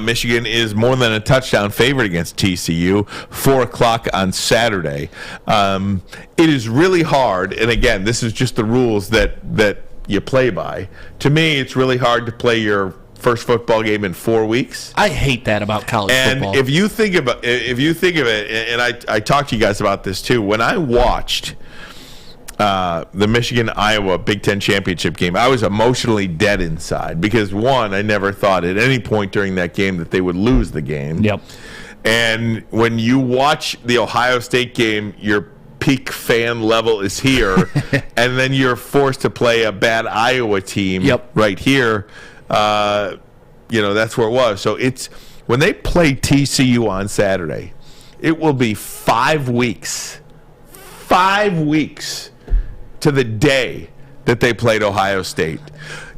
Michigan is more than a touchdown favorite against TCU, 4 o'clock on Saturday. It is really hard, and again, this is just the rules that you play by. To me, it's really hard to play your first football game in 4 weeks. I hate that about college football. And if you think of it, and I talked to you guys about this too, when I watched the Michigan-Iowa Big Ten championship game, I was emotionally dead inside because, one, I never thought at any point during that game that they would lose the game. Yep. And when you watch the Ohio State game, your peak fan level is here, and then you're forced to play a bad Iowa team right here. That's where it was. So it's when they play TCU on Saturday, it will be 5 weeks. 5 weeks to the day that they played Ohio State.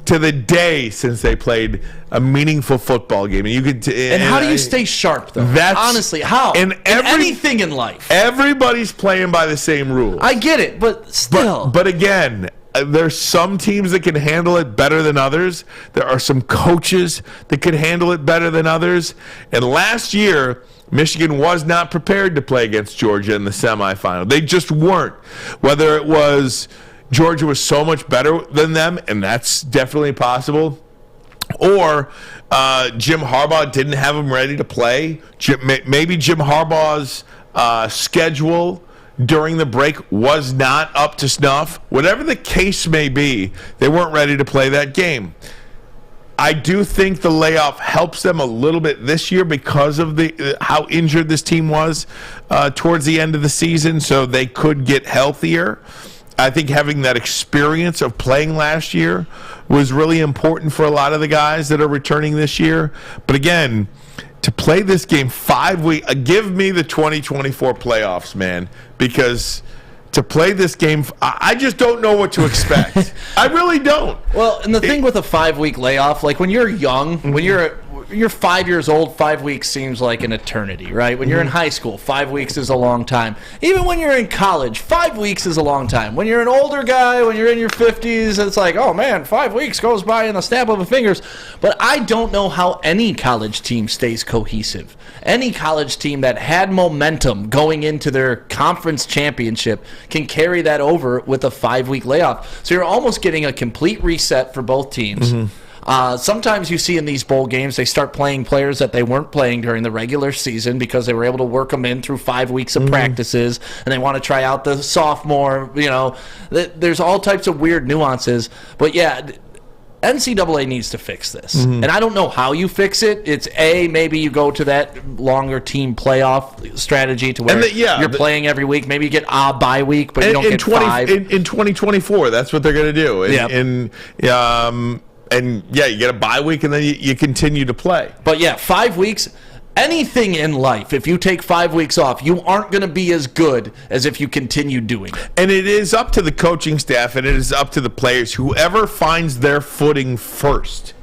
To the day since they played a meaningful football game. And you could and how do you stay sharp, though? Honestly, how? In anything in life. Everybody's playing by the same rules. I get it, but still. But again, there's some teams that can handle it better than others. There are some coaches that can handle it better than others. And last year, Michigan was not prepared to play against Georgia in the semifinal. They just weren't. Whether it was Georgia was so much better than them, and that's definitely possible, or Jim Harbaugh didn't have them ready to play. Maybe Jim Harbaugh's schedule during the break was not up to snuff. Whatever the case may be, they weren't ready to play that game. I do think the layoff helps them a little bit this year because of how injured this team was towards the end of the season, so they could get healthier. I think having that experience of playing last year was really important for a lot of the guys that are returning this year. But again, to play this game 5 weeks, give me the 2024 playoffs, man, because to play this game, I just don't know what to expect. I really don't. Well, and the thing with a 5-week layoff, like when you're young, when you're 5 years old, 5 weeks seems like an eternity, right? When you're in high school, 5 weeks is a long time. Even when you're in college, 5 weeks is a long time. When you're an older guy, when you're in your 50s, it's like, oh man, 5 weeks goes by in a snap of a fingers. But I don't know how any college team stays cohesive. Any college team that had momentum going into their conference championship can carry that over with a 5-week layoff. So you're almost getting a complete reset for both teams. Sometimes you see in these bowl games, they start playing players that they weren't playing during the regular season because they were able to work them in through 5 weeks of practices, and they want to try out the sophomore. There's all types of weird nuances. But yeah, NCAA needs to fix this. And I don't know how you fix it. It's maybe you go to that longer team playoff strategy to where you're playing every week. Maybe you get a bye week, but you don't get 5. In 2024, that's what they're going to do. And you get a bye week, and then you continue to play. But yeah, 5 weeks, anything in life, if you take 5 weeks off, you aren't going to be as good as if you continue doing it. And it is up to the coaching staff, and it is up to the players. Whoever finds their footing first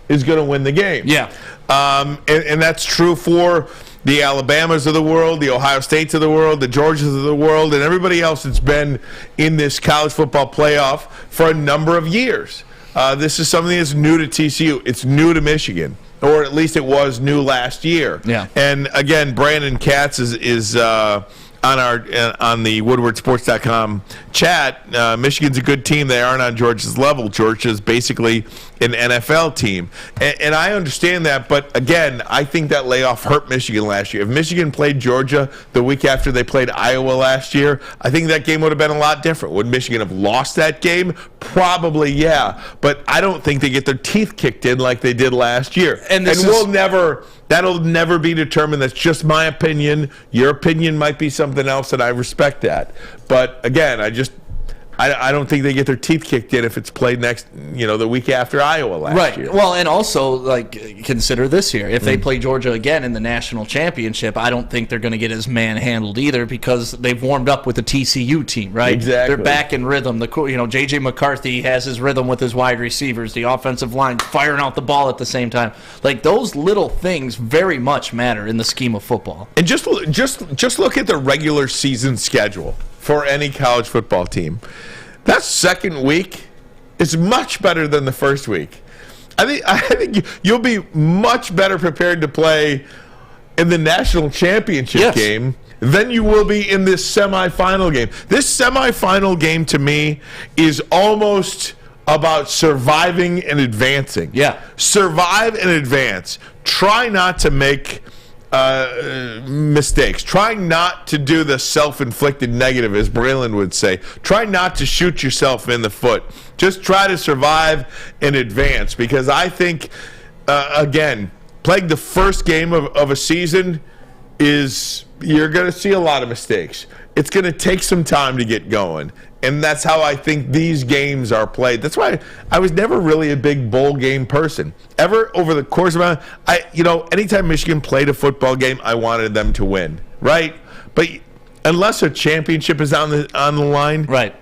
is going to win the game. Yeah. And that's true for the Alabamas of the world, the Ohio States of the world, the Georgias of the world, and everybody else that's been in this college football playoff for a number of years. This is something that's new to TCU. It's new to Michigan, or at least it was new last year. Yeah. And again, Brandon Katz is on the WoodwardSports.com chat. Michigan's a good team. They aren't on Georgia's level. Georgia's basically an NFL team, and I understand that. But again, I think that layoff hurt Michigan last year. If Michigan played Georgia the week after they played Iowa last year, I think that game would have been a lot different. Would Michigan have lost that game? Probably, yeah. But I don't think they get their teeth kicked in like they did last year. That'll never be determined. That's just my opinion. Your opinion might be something else, and I respect that. But again, I don't think they get their teeth kicked in if it's played the week after Iowa last year. Right. Well, and also, consider this year. If they play Georgia again in the national championship, I don't think they're going to get as manhandled either because they've warmed up with the TCU team, right? Exactly. They're back in rhythm. J.J. McCarthy has his rhythm with his wide receivers, the offensive line firing out the ball at the same time. Those little things very much matter in the scheme of football. And just look at the regular season schedule for any college football team. That second week is much better than the first week. I think you'll be much better prepared to play in the national championship game than you will be in this semifinal game. This semifinal game to me is almost about surviving and advancing. Yeah. Survive and advance. Try not to make mistakes. Try not to do the self-inflicted negative, as Braylon would say. Try not to shoot yourself in the foot. Just try to survive and advance, because I think, again, playing the first game of a season you're going to see a lot of mistakes. It's going to take some time to get going. And that's how I think these games are played. That's why I was never really a big bowl game person. Ever over the course of anytime Michigan played a football game, I wanted them to win, right? But unless a championship is on the line, right?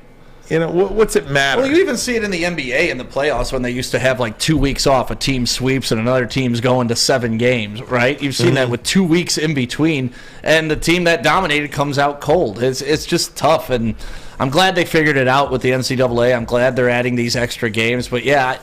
What's it matter? Well, you even see it in the NBA in the playoffs when they used to have 2 weeks off. A team sweeps and another team's going to 7 games, right? You've seen that with 2 weeks in between, and the team that dominated comes out cold. It's just tough, and I'm glad they figured it out with the NCAA. I'm glad they're adding these extra games. But, yeah,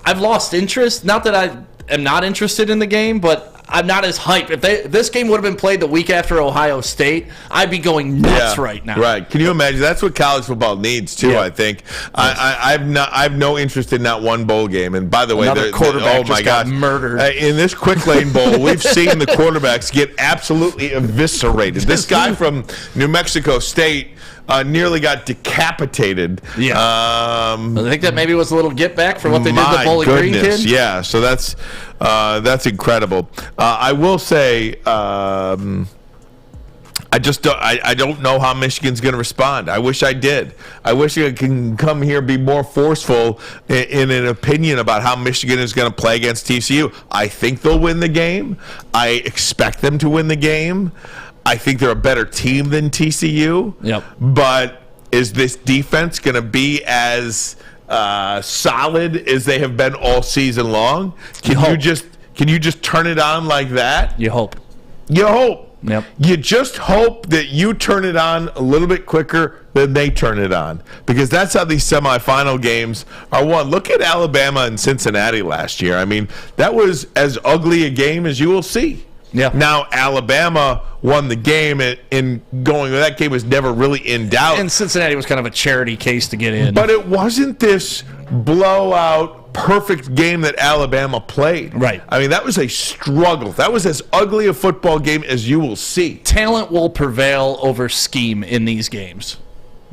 I've lost interest. Not that I am not interested in the game, but I'm not as hyped. If this game would have been played the week after Ohio State, I'd be going nuts right now. Right. Can you imagine? That's what college football needs, too, I think. I have no interest in that one bowl game. And, by the way, another quarterback got murdered. In this Quick Lane Bowl, we've seen the quarterbacks get absolutely eviscerated. This guy from New Mexico State nearly got decapitated. Yeah. I think that maybe was a little get back for what they did to the Bowling Green kid. Yeah, so that's incredible. I will say, I don't know how Michigan's going to respond. I wish I did. I wish I can come here and be more forceful in an opinion about how Michigan is going to play against TCU. I think they'll win the game. I expect them to win the game. I think they're a better team than TCU. Yep. But is this defense going to be as solid as they have been all season long? Can you just turn it on like that? You hope. You hope. Yep. You just hope that you turn it on a little bit quicker than they turn it on, because that's how these semifinal games are won. Look at Alabama and Cincinnati last year. I mean, that was as ugly a game as you will see. Yeah. Now, Alabama won the game, and that game was never really in doubt. And Cincinnati was kind of a charity case to get in. But it wasn't this blowout, perfect game that Alabama played. Right. I mean, that was a struggle. That was as ugly a football game as you will see. Talent will prevail over scheme in these games.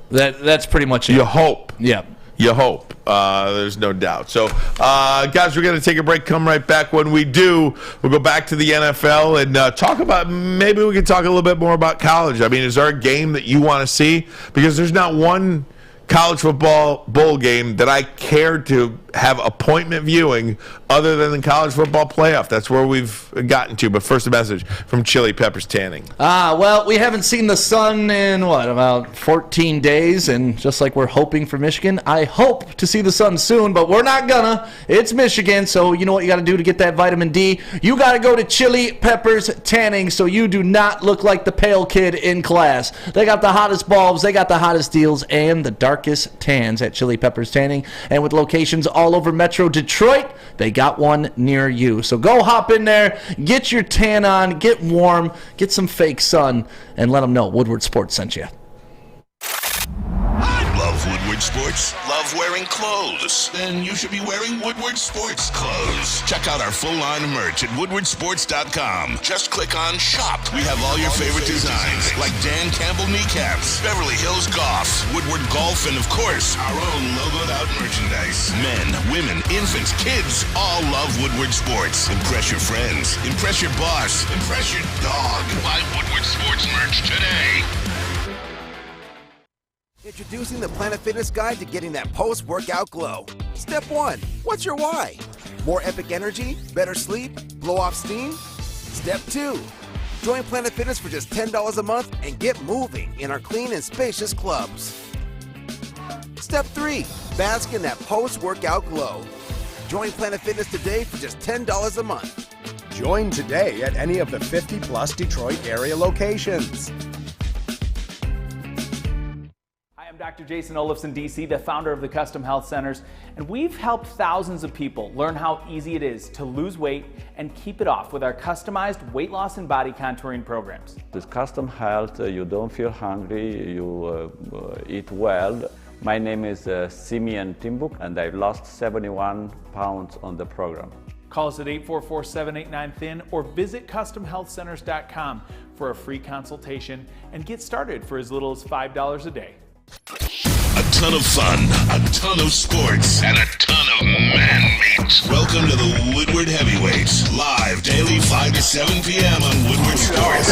That's pretty much it. You hope. Yeah. You hope. There's no doubt. So, guys, we're going to take a break. Come right back. When we do, we'll go back to the NFL and talk about, maybe we can talk a little bit more about college. I mean, is there a game that you want to see? Because there's not one college football bowl game that I care to have appointment viewing other than the college football playoff. That's where we've gotten to. But first, a message from Chili Peppers Tanning. Well, we haven't seen the sun in, about 14 days, and just like we're hoping for Michigan, I hope to see the sun soon, but we're not gonna. It's Michigan, so you know what you got to do to get that vitamin D? You got to go to Chili Peppers Tanning so you do not look like the pale kid in class. They got the hottest bulbs, they got the hottest deals, and the darkest tans at Chili Peppers Tanning, and with locations all over Metro Detroit, they got one near you. So go hop in there, get your tan on, get warm, get some fake sun, and let them know Woodward Sports sent you. Love Woodward Sports? Love wearing clothes? Then you should be wearing Woodward Sports clothes. Check out our full line of merch at woodwardsports.com. Just click on Shop. We have all your favorite designs, like Dan Campbell kneecaps, Beverly Hills Golf, Woodward Golf, and of course, our own logoed out merchandise. Men, women, infants, kids all love Woodward Sports. Impress your friends. Impress your boss. Impress your dog. Buy Woodward Sports merch today. Introducing the Planet Fitness Guide to getting that post-workout glow. Step 1. What's your why? More epic energy? Better sleep? Blow off steam? Step 2. Join Planet Fitness for just $10 a month and get moving in our clean and spacious clubs. Step 3. Bask in that post-workout glow. Join Planet Fitness today for just $10 a month. Join today at any of the 50-plus Detroit area locations. I'm Dr. Jason Olafson, DC, the founder of the Custom Health Centers, and we've helped thousands of people learn how easy it is to lose weight and keep it off with our customized weight loss and body contouring programs. With Custom Health, you don't feel hungry, you eat well. My name is Simeon Timbuk, and I've lost 71 pounds on the program. Call us at 844-789-THIN or visit CustomHealthCenters.com for a free consultation and get started for as little as $5 a day. A ton of fun, a ton of sports, and a ton of man-meat. Welcome to the Woodward Heavyweights, live daily 5 to 7 p.m. on Woodward Sports.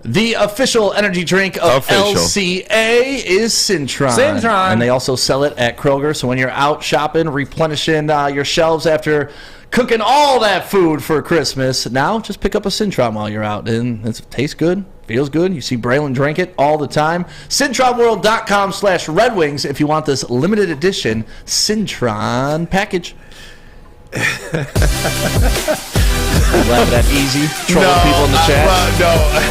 The official energy drink of LCA is Cintron. And they also sell it at Kroger, so when you're out shopping, replenishing your shelves after cooking all that food for Christmas, now just pick up a Cintron while you're out. And it tastes good, feels good. You see Braylon drink it all the time. CintronWorld.com/Red Wings if you want this limited edition Cintron package. Laughing at Easy, trolling people in the chat.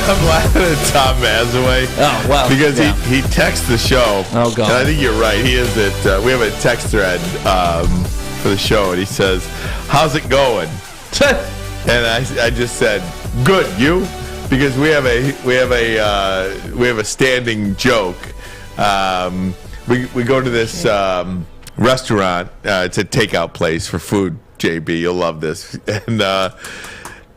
I'm laughing at Tom Mazaway. Oh, well. Because he texts the show. Oh, God. And I think you're right. He is at, we have a text thread for the show, and he says, "How's it going?" And I just said, "Good, you?" Because we have a standing joke. We go to this restaurant. It's a takeout place for food. JB, you'll love this. And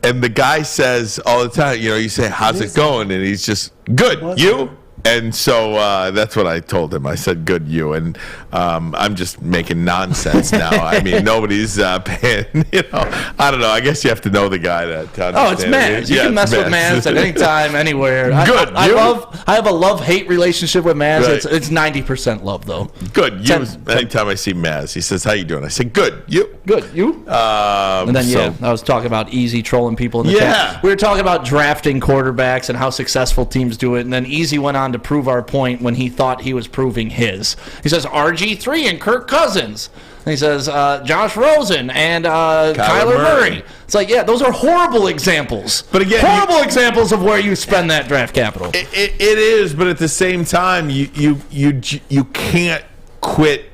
And the guy says all the time, you say, how's it going? And he's just, good, you? And so that's what I told him. I said, good, you. And I'm just making nonsense now. I mean, nobody's paying, I don't know. I guess you have to know the guy to understand. Oh, it's Maz. You can mess with Maz at any time, anywhere. Good. I have a love-hate relationship with Maz. Right. It's 90% love, though. Good, you. Anytime I see Maz, he says, how you doing? I say, good, you. Good, you. And then, I was talking about Easy trolling people in the chat. We were talking about drafting quarterbacks and how successful teams do it, and then Easy went on to prove our point when he thought he was proving his. He says RG3 and Kirk Cousins. And he says Josh Rosen and Kyler Murray. It's like, those are horrible examples. But again, horrible examples of where you spend that draft capital. It is, but at the same time, you can't quit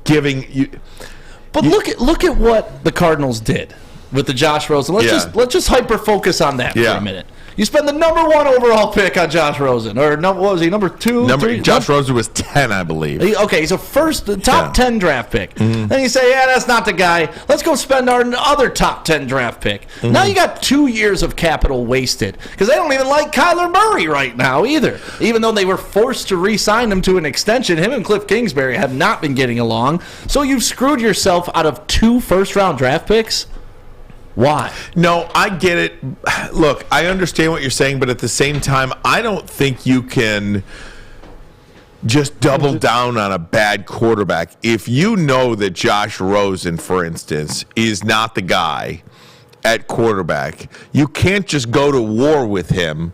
giving. But look at what the Cardinals did with the Josh Rosen. Let's just hyper focus on that for a minute. You spend the number 1 overall pick on Josh Rosen, or what was he, number 2? Josh Rosen was 10, I believe. Okay, he's a top 10 draft pick. Mm-hmm. Then you say, that's not the guy. Let's go spend our other top 10 draft pick. Mm-hmm. Now you got 2 years of capital wasted because they don't even like Kyler Murray right now either. Even though they were forced to re-sign him to an extension, him and Cliff Kingsbury have not been getting along. So you've screwed yourself out of 2 first-round draft picks. Why? No, I get it. Look, I understand what you're saying, but at the same time, I don't think you can just double down on a bad quarterback. If you know that Josh Rosen, for instance, is not the guy at quarterback, you can't just go to war with him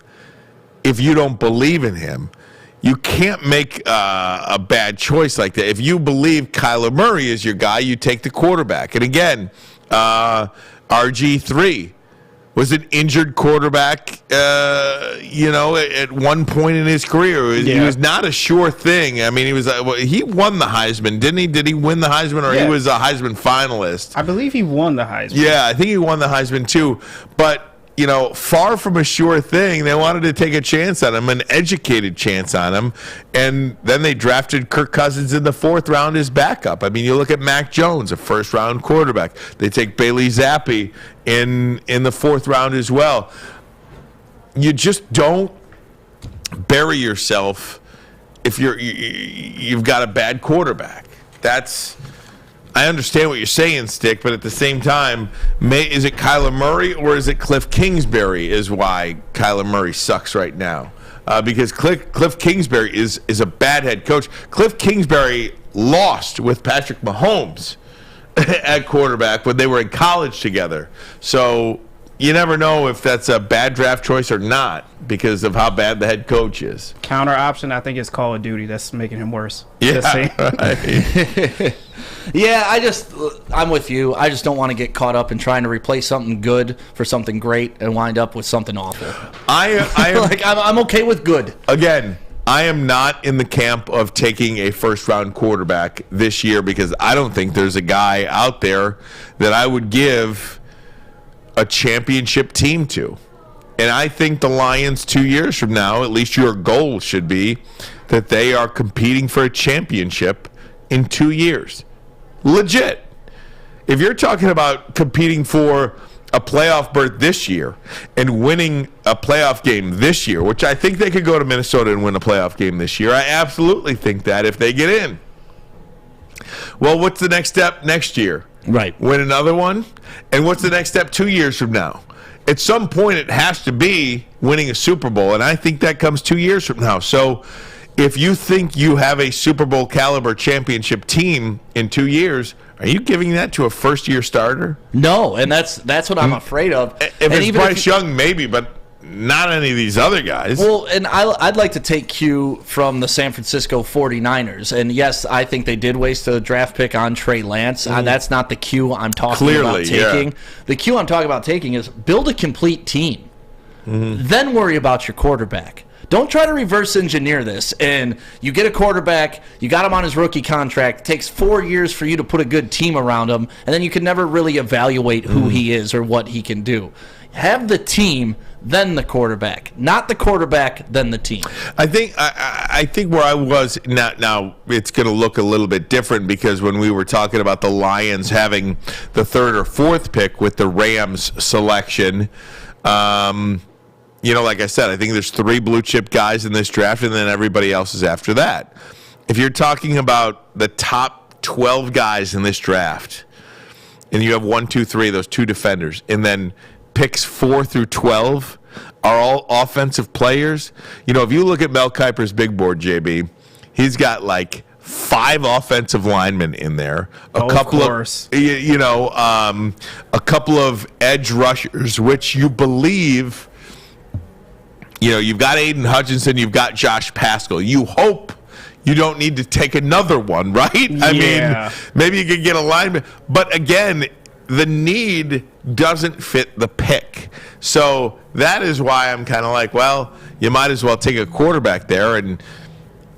if you don't believe in him. You can't make a bad choice like that. If you believe Kyler Murray is your guy, you take the quarterback. And again, RG3 was an injured quarterback, at one point in his career. He was not a sure thing. I mean, he won the Heisman, didn't he? Did he win the Heisman, or he was a Heisman finalist? I believe he won the Heisman. Yeah, I think he won the Heisman too. But far from a sure thing. They wanted to take a chance on him, an educated chance on him, and then they drafted Kirk Cousins in the 4th round as backup. I mean, you look at Mac Jones, a first-round quarterback. They take Bailey Zappi in the 4th round as well. You just don't bury yourself if you've got a bad quarterback. I understand what you're saying, Stick, but at the same time, is it Kyler Murray or is it Cliff Kingsbury is why Kyler Murray sucks right now? Because Cliff Kingsbury is a bad head coach. Cliff Kingsbury lost with Patrick Mahomes at quarterback when they were in college together. So you never know if that's a bad draft choice or not because of how bad the head coach is. Counter option, I think it's Call of Duty. That's making him worse. Yeah, right. Yeah, I'm with you. I just don't want to get caught up in trying to replace something good for something great and wind up with something awful. I'm okay with good. Again, I am not in the camp of taking a first-round quarterback this year because I don't think there's a guy out there that I would give a championship team to. And I think the Lions 2 years from now, at least your goal should be that they are competing for a championship in 2 years. Legit. If you're talking about competing for a playoff berth this year and winning a playoff game this year, which I think they could go to Minnesota and win a playoff game this year. I absolutely think that if they get in. Well, what's the next step next year? Right. Win another one? And what's the next step 2 years from now? At some point, it has to be winning a Super Bowl, and I think that comes 2 years from now. So if you think you have a Super Bowl caliber championship team in 2 years, are you giving that to a first-year starter? No, and that's what I'm afraid of. If it's Bryce Young, maybe, but not any of these other guys. Well, and I'd like to take cue from the San Francisco 49ers. And, yes, I think they did waste a draft pick on Trey Lance. That's not the cue I'm talking about taking. Yeah. The cue I'm talking about taking is build a complete team. Then worry about your quarterback. Don't try to reverse engineer this. And you get a quarterback, you got him on his rookie contract. It takes 4 years for you to put a good team around him, and then you can never really evaluate who he is or what he can do. Have the team, then the quarterback, not the quarterback, then the team. I think where I was now it's going to look a little bit different because when we were talking about the Lions having the 3rd or 4th pick with the Rams selection, like I said, I think there's 3 blue chip guys in this draft, and then everybody else is after that. If you're talking about the top 12 guys in this draft, and you have 1, 2, 3, those 2 defenders, and then picks 4 through 12 are all offensive players. If you look at Mel Kiper's big board, JB, he's got like 5 offensive linemen in there, a couple of edge rushers, which you believe, you've got Aiden Hutchinson, you've got Josh Paschal. You hope you don't need to take another one, right? I mean, maybe you could get a lineman, but again, the need doesn't fit the pick. So that is why I'm kind of like, well, you might as well take a quarterback there and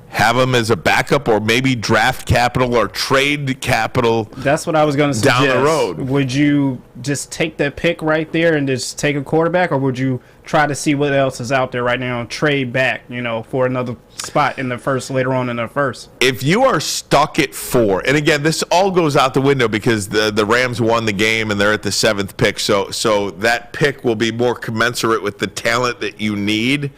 have him as a backup, or maybe draft capital or trade capital. That's what I was going to suggest. Down the road. Would you just take that pick right there and just take a quarterback, or would you try to see what else is out there right now and trade back, for another spot in the first, later on in the first? If you are stuck at 4, and again, this all goes out the window because the Rams won the game and they're at the 7th pick, so that pick will be more commensurate with the talent that you need.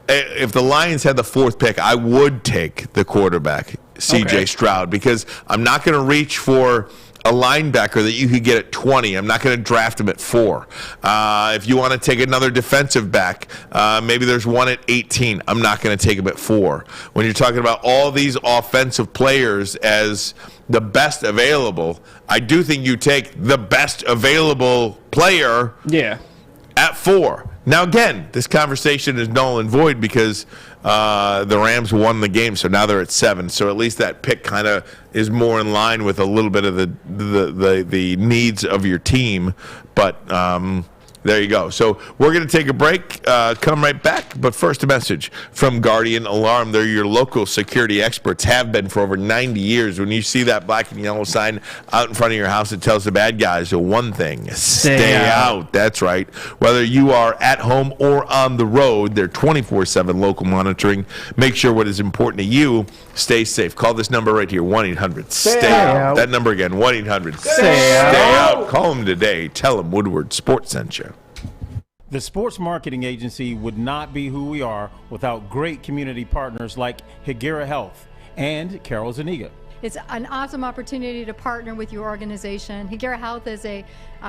If the Lions had the 4th pick, I would take the quarterback, C.J. Stroud, because I'm not going to reach for a linebacker that you could get at 20. I'm not going to draft him at 4. If you want to take another defensive back, maybe there's one at 18. I'm not going to take him at 4. When you're talking about all these offensive players as the best available, I do think you take the best available player at 4. Now, again, this conversation is null and void because the Rams won the game, so now they're at 7. So at least that pick kind of is more in line with a little bit of the needs of your team. But there you go. So we're going to take a break, come right back. But first, a message from Guardian Alarm. They're your local security experts, have been for over 90 years. When you see that black and yellow sign out in front of your house that tells the bad guys one thing, stay out. That's right. Whether you are at home or on the road, they're 24/7 local monitoring. Make sure what is important to you, stay safe. Call this number right here, 1-800-STAY-OUT. That number again, 1-800-STAY OUT. Call them today. Tell them Woodward Sports sent you. The Sports Marketing Agency would not be who we are without great community partners like Higuera Health and Carol Zuniga. It's an awesome opportunity to partner with your organization. Higuera Health is a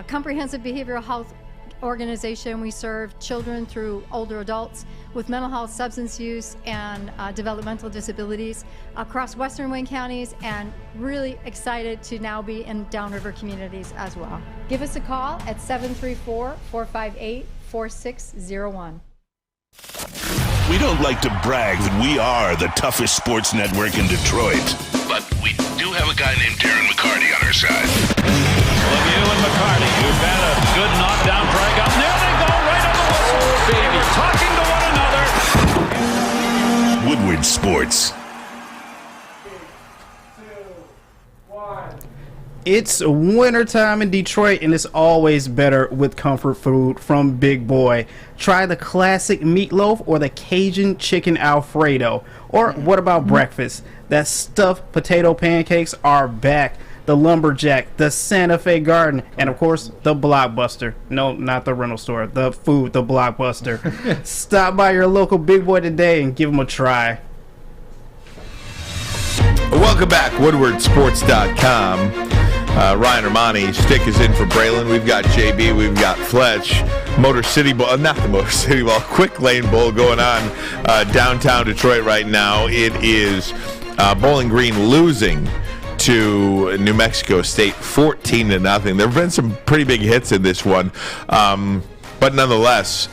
comprehensive behavioral health organization. We serve children through older adults with mental health, substance use, and developmental disabilities across Western Wayne counties, and really excited to now be in downriver communities as well. Give us a call at 734-458-4601. We don't like to brag that we are the toughest sports network in Detroit, but we do have a guy named Darren McCarty on our side. Lemieux and McCarty, you've got a good knockdown drag up. There they go, right on the whistle. They were talking to one another. Woodward Sports. It's wintertime in Detroit, and it's always better with comfort food from Big Boy. Try the classic meatloaf or the Cajun chicken Alfredo. Or what about breakfast? That stuffed potato pancakes are back. The Lumberjack, the Santa Fe Garden, and of course, the Blockbuster. No, not the rental store. The food, the Blockbuster. Stop by your local Big Boy today and give them a try. Welcome back, WoodwardSports.com. Ryan Ermanni, Stick is in for Braylon. We've got JB, we've got Fletch. Motor City Bowl, not the Motor City Bowl, Quick Lane Bowl going on downtown Detroit right now. It is Bowling Green losing to New Mexico State 14-0. There have been some pretty big hits in this one, but nonetheless,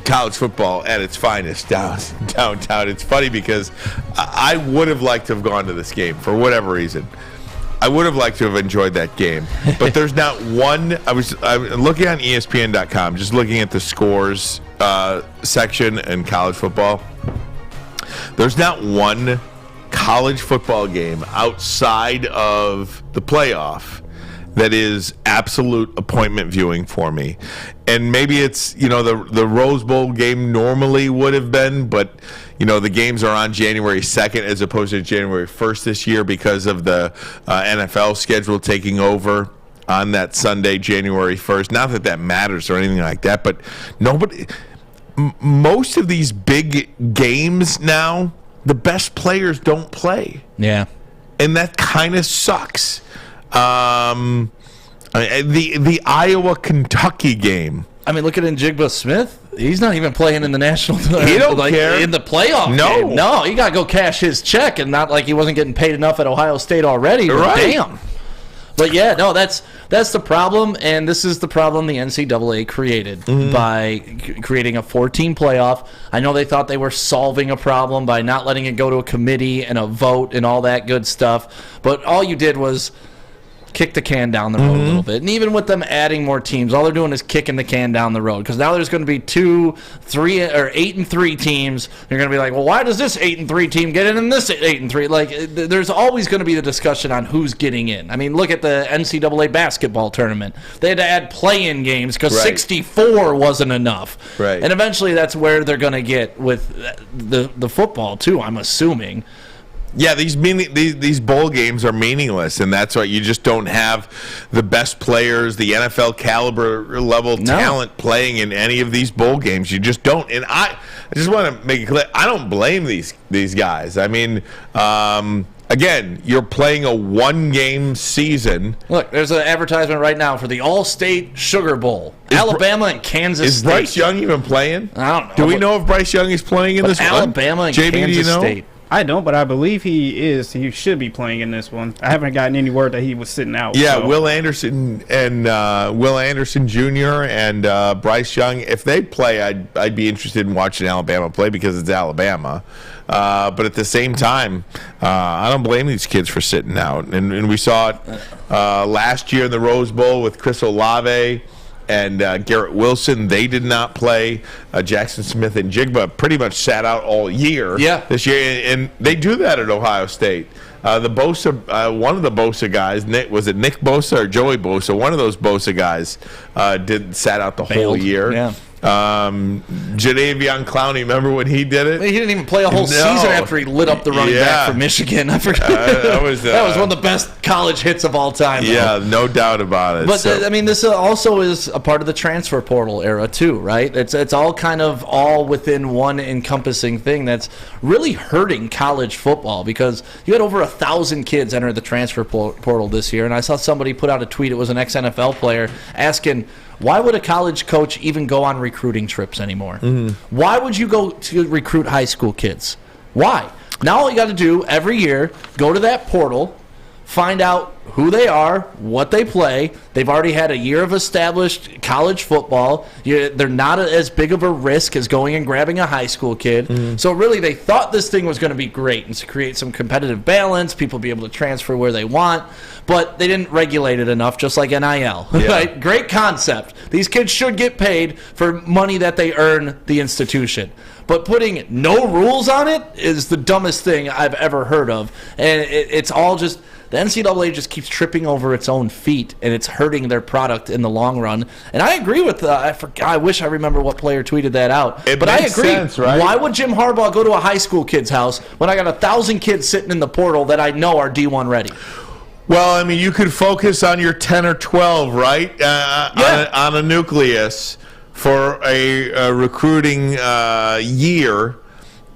college football at its finest downtown. It's funny because I would have liked to have gone to this game for whatever reason. I would have liked to have enjoyed that game, but there's not one. I was looking on ESPN.com, just looking at the scores section in college football. There's not one college football game outside of the playoff that is absolute appointment viewing for me. And maybe it's, the Rose Bowl game normally would have been, but, the games are on January 2nd as opposed to January 1st this year because of the NFL schedule taking over on that Sunday, January 1st. Not that matters or anything like that, but most of these big games now, the best players don't play. Yeah. And that kind of sucks. The Iowa-Kentucky game. I mean, look at Njigba Smith. He's not even playing in the national. He don't care in the playoff game. No, he got to go cash his check, and not like he wasn't getting paid enough at Ohio State already. But damn. But yeah, no, that's the problem, and this is the problem the NCAA created by creating a 14 playoff. I know they thought they were solving a problem by not letting it go to a committee and a vote and all that good stuff, but all you did was kick the can down the road a little bit. And even with them adding more teams, all they're doing is kicking the can down the road, because now there's going to be 2, 3, or 8-3 teams. You're going to be like, well, why does this 8-3 team get in and this 8-3? Like, there's always going to be the discussion on who's getting in. I mean, look at the NCAA basketball tournament. They had to add play-in games because 64 wasn't enough. Right. And eventually that's where they're going to get with the football too, I'm assuming. Yeah, these bowl games are meaningless, and that's why you just don't have the best players, the NFL caliber level talent playing in any of these bowl games. You just don't. And I just want to make it clear, I don't blame these guys. I mean, again, you're playing a one-game season. Look, there's an advertisement right now for the All-State Sugar Bowl. Alabama and Kansas State. Is Bryce Young even playing? I don't know. Do we know if Bryce Young is playing in this one? Alabama and JB, Kansas do you know? State. I don't, but I believe he is. He should be playing in this one. I haven't gotten any word that he was sitting out. Yeah, so. Will Anderson and Will Anderson Jr. and Bryce Young. If they play, I'd be interested in watching Alabama play because it's Alabama. But at the same time, I don't blame these kids for sitting out. And we saw it last year in the Rose Bowl with Chris Olave and Garrett Wilson. They did not play. Jackson Smith and Jigba pretty much sat out all year this year. And they do that at Ohio State. The Bosa, one of the Bosa guys, was it Nick Bosa or Joey Bosa? One of those Bosa guys sat out the whole year. Yeah. Jadeveon Clowney, remember when he did it? He didn't even play a whole season after he lit up the running back for Michigan. I forgot. That was one of the best college hits of all time. Yeah, no doubt about it. But I mean, this also is a part of the transfer portal era too, right? It's all kind of all within one encompassing thing that's really hurting college football, because you had over 1,000 kids enter the transfer portal this year, and I saw somebody put out a tweet. It was an ex-NFL player asking, why would a college coach even go on recruiting trips anymore? Why would you go to recruit high school kids? Why? Now all you got to do every year, go to that portal, find out who they are, what they play. They've already had a year of established college football. They're not as big of a risk as going and grabbing a high school kid. So really, they thought this thing was going to be great and to create some competitive balance, people be able to transfer where they want, but they didn't regulate it enough, just like NIL. Right? Great concept. These kids should get paid for money that they earn the institution. But putting no rules on it is the dumbest thing I've ever heard of. And it's all just, the NCAA just keeps tripping over its own feet, and it's hurting their product in the long run. And I agree with, I wish I remember what player tweeted that out. But I agree. Sense, right? Why would Jim Harbaugh go to a high school kid's house when I got 1,000 kids sitting in the portal that I know are D1 ready? Well, I mean, you could focus on your 10 or 12, right? On a nucleus for a recruiting year,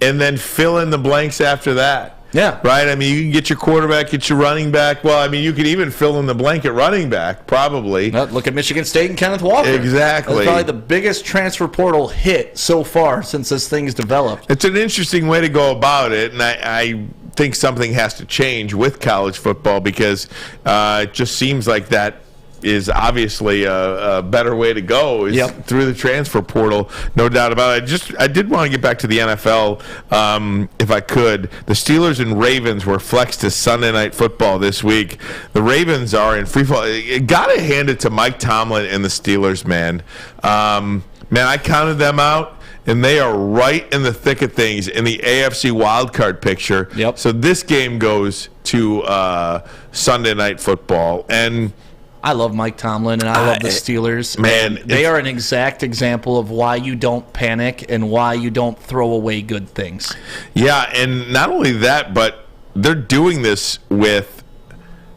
and then fill in the blanks after that. Yeah. Right? I mean, you can get your quarterback, get your running back. Well, I mean, you could even fill in the blank at running back, probably. Look at Michigan State and Kenneth Walker. Exactly. That's probably the biggest transfer portal hit so far since this thing's developed. It's an interesting way to go about it, and I think something has to change with college football, because it just seems like that is obviously a better way to go is through the transfer portal, no doubt about it. I did want to get back to the NFL if I could. The Steelers and Ravens were flexed to Sunday Night Football this week. The Ravens are in free fall. Got to hand it to Mike Tomlin and the Steelers, man. Man, I counted them out, and they are right in the thick of things in the AFC wildcard picture. So this game goes to Sunday Night Football, and I love Mike Tomlin, and I love the Steelers. Man, they are an exact example of why you don't panic and why you don't throw away good things. Yeah, and not only that, but they're doing this with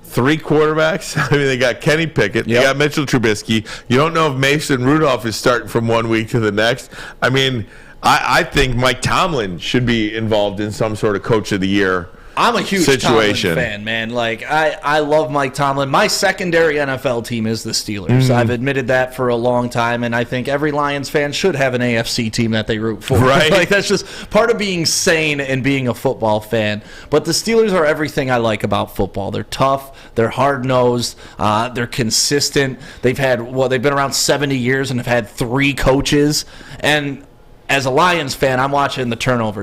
3 quarterbacks. I mean, they got Kenny Pickett, they got Mitchell Trubisky. You don't know if Mason Rudolph is starting from one week to the next. I mean, I think Mike Tomlin should be involved in some sort of Coach of the Year I'm a huge situation. Tomlin fan, man. Like I love Mike Tomlin. My secondary NFL team is the Steelers. I've admitted that for a long time, and I think every Lions fan should have an AFC team that they root for. Right. Like that's just part of being sane and being a football fan. But the Steelers are everything I like about football. They're tough, they're hard-nosed, they're consistent. They've been around 70 years and have had 3 coaches. And as a Lions fan, I'm watching the turnover.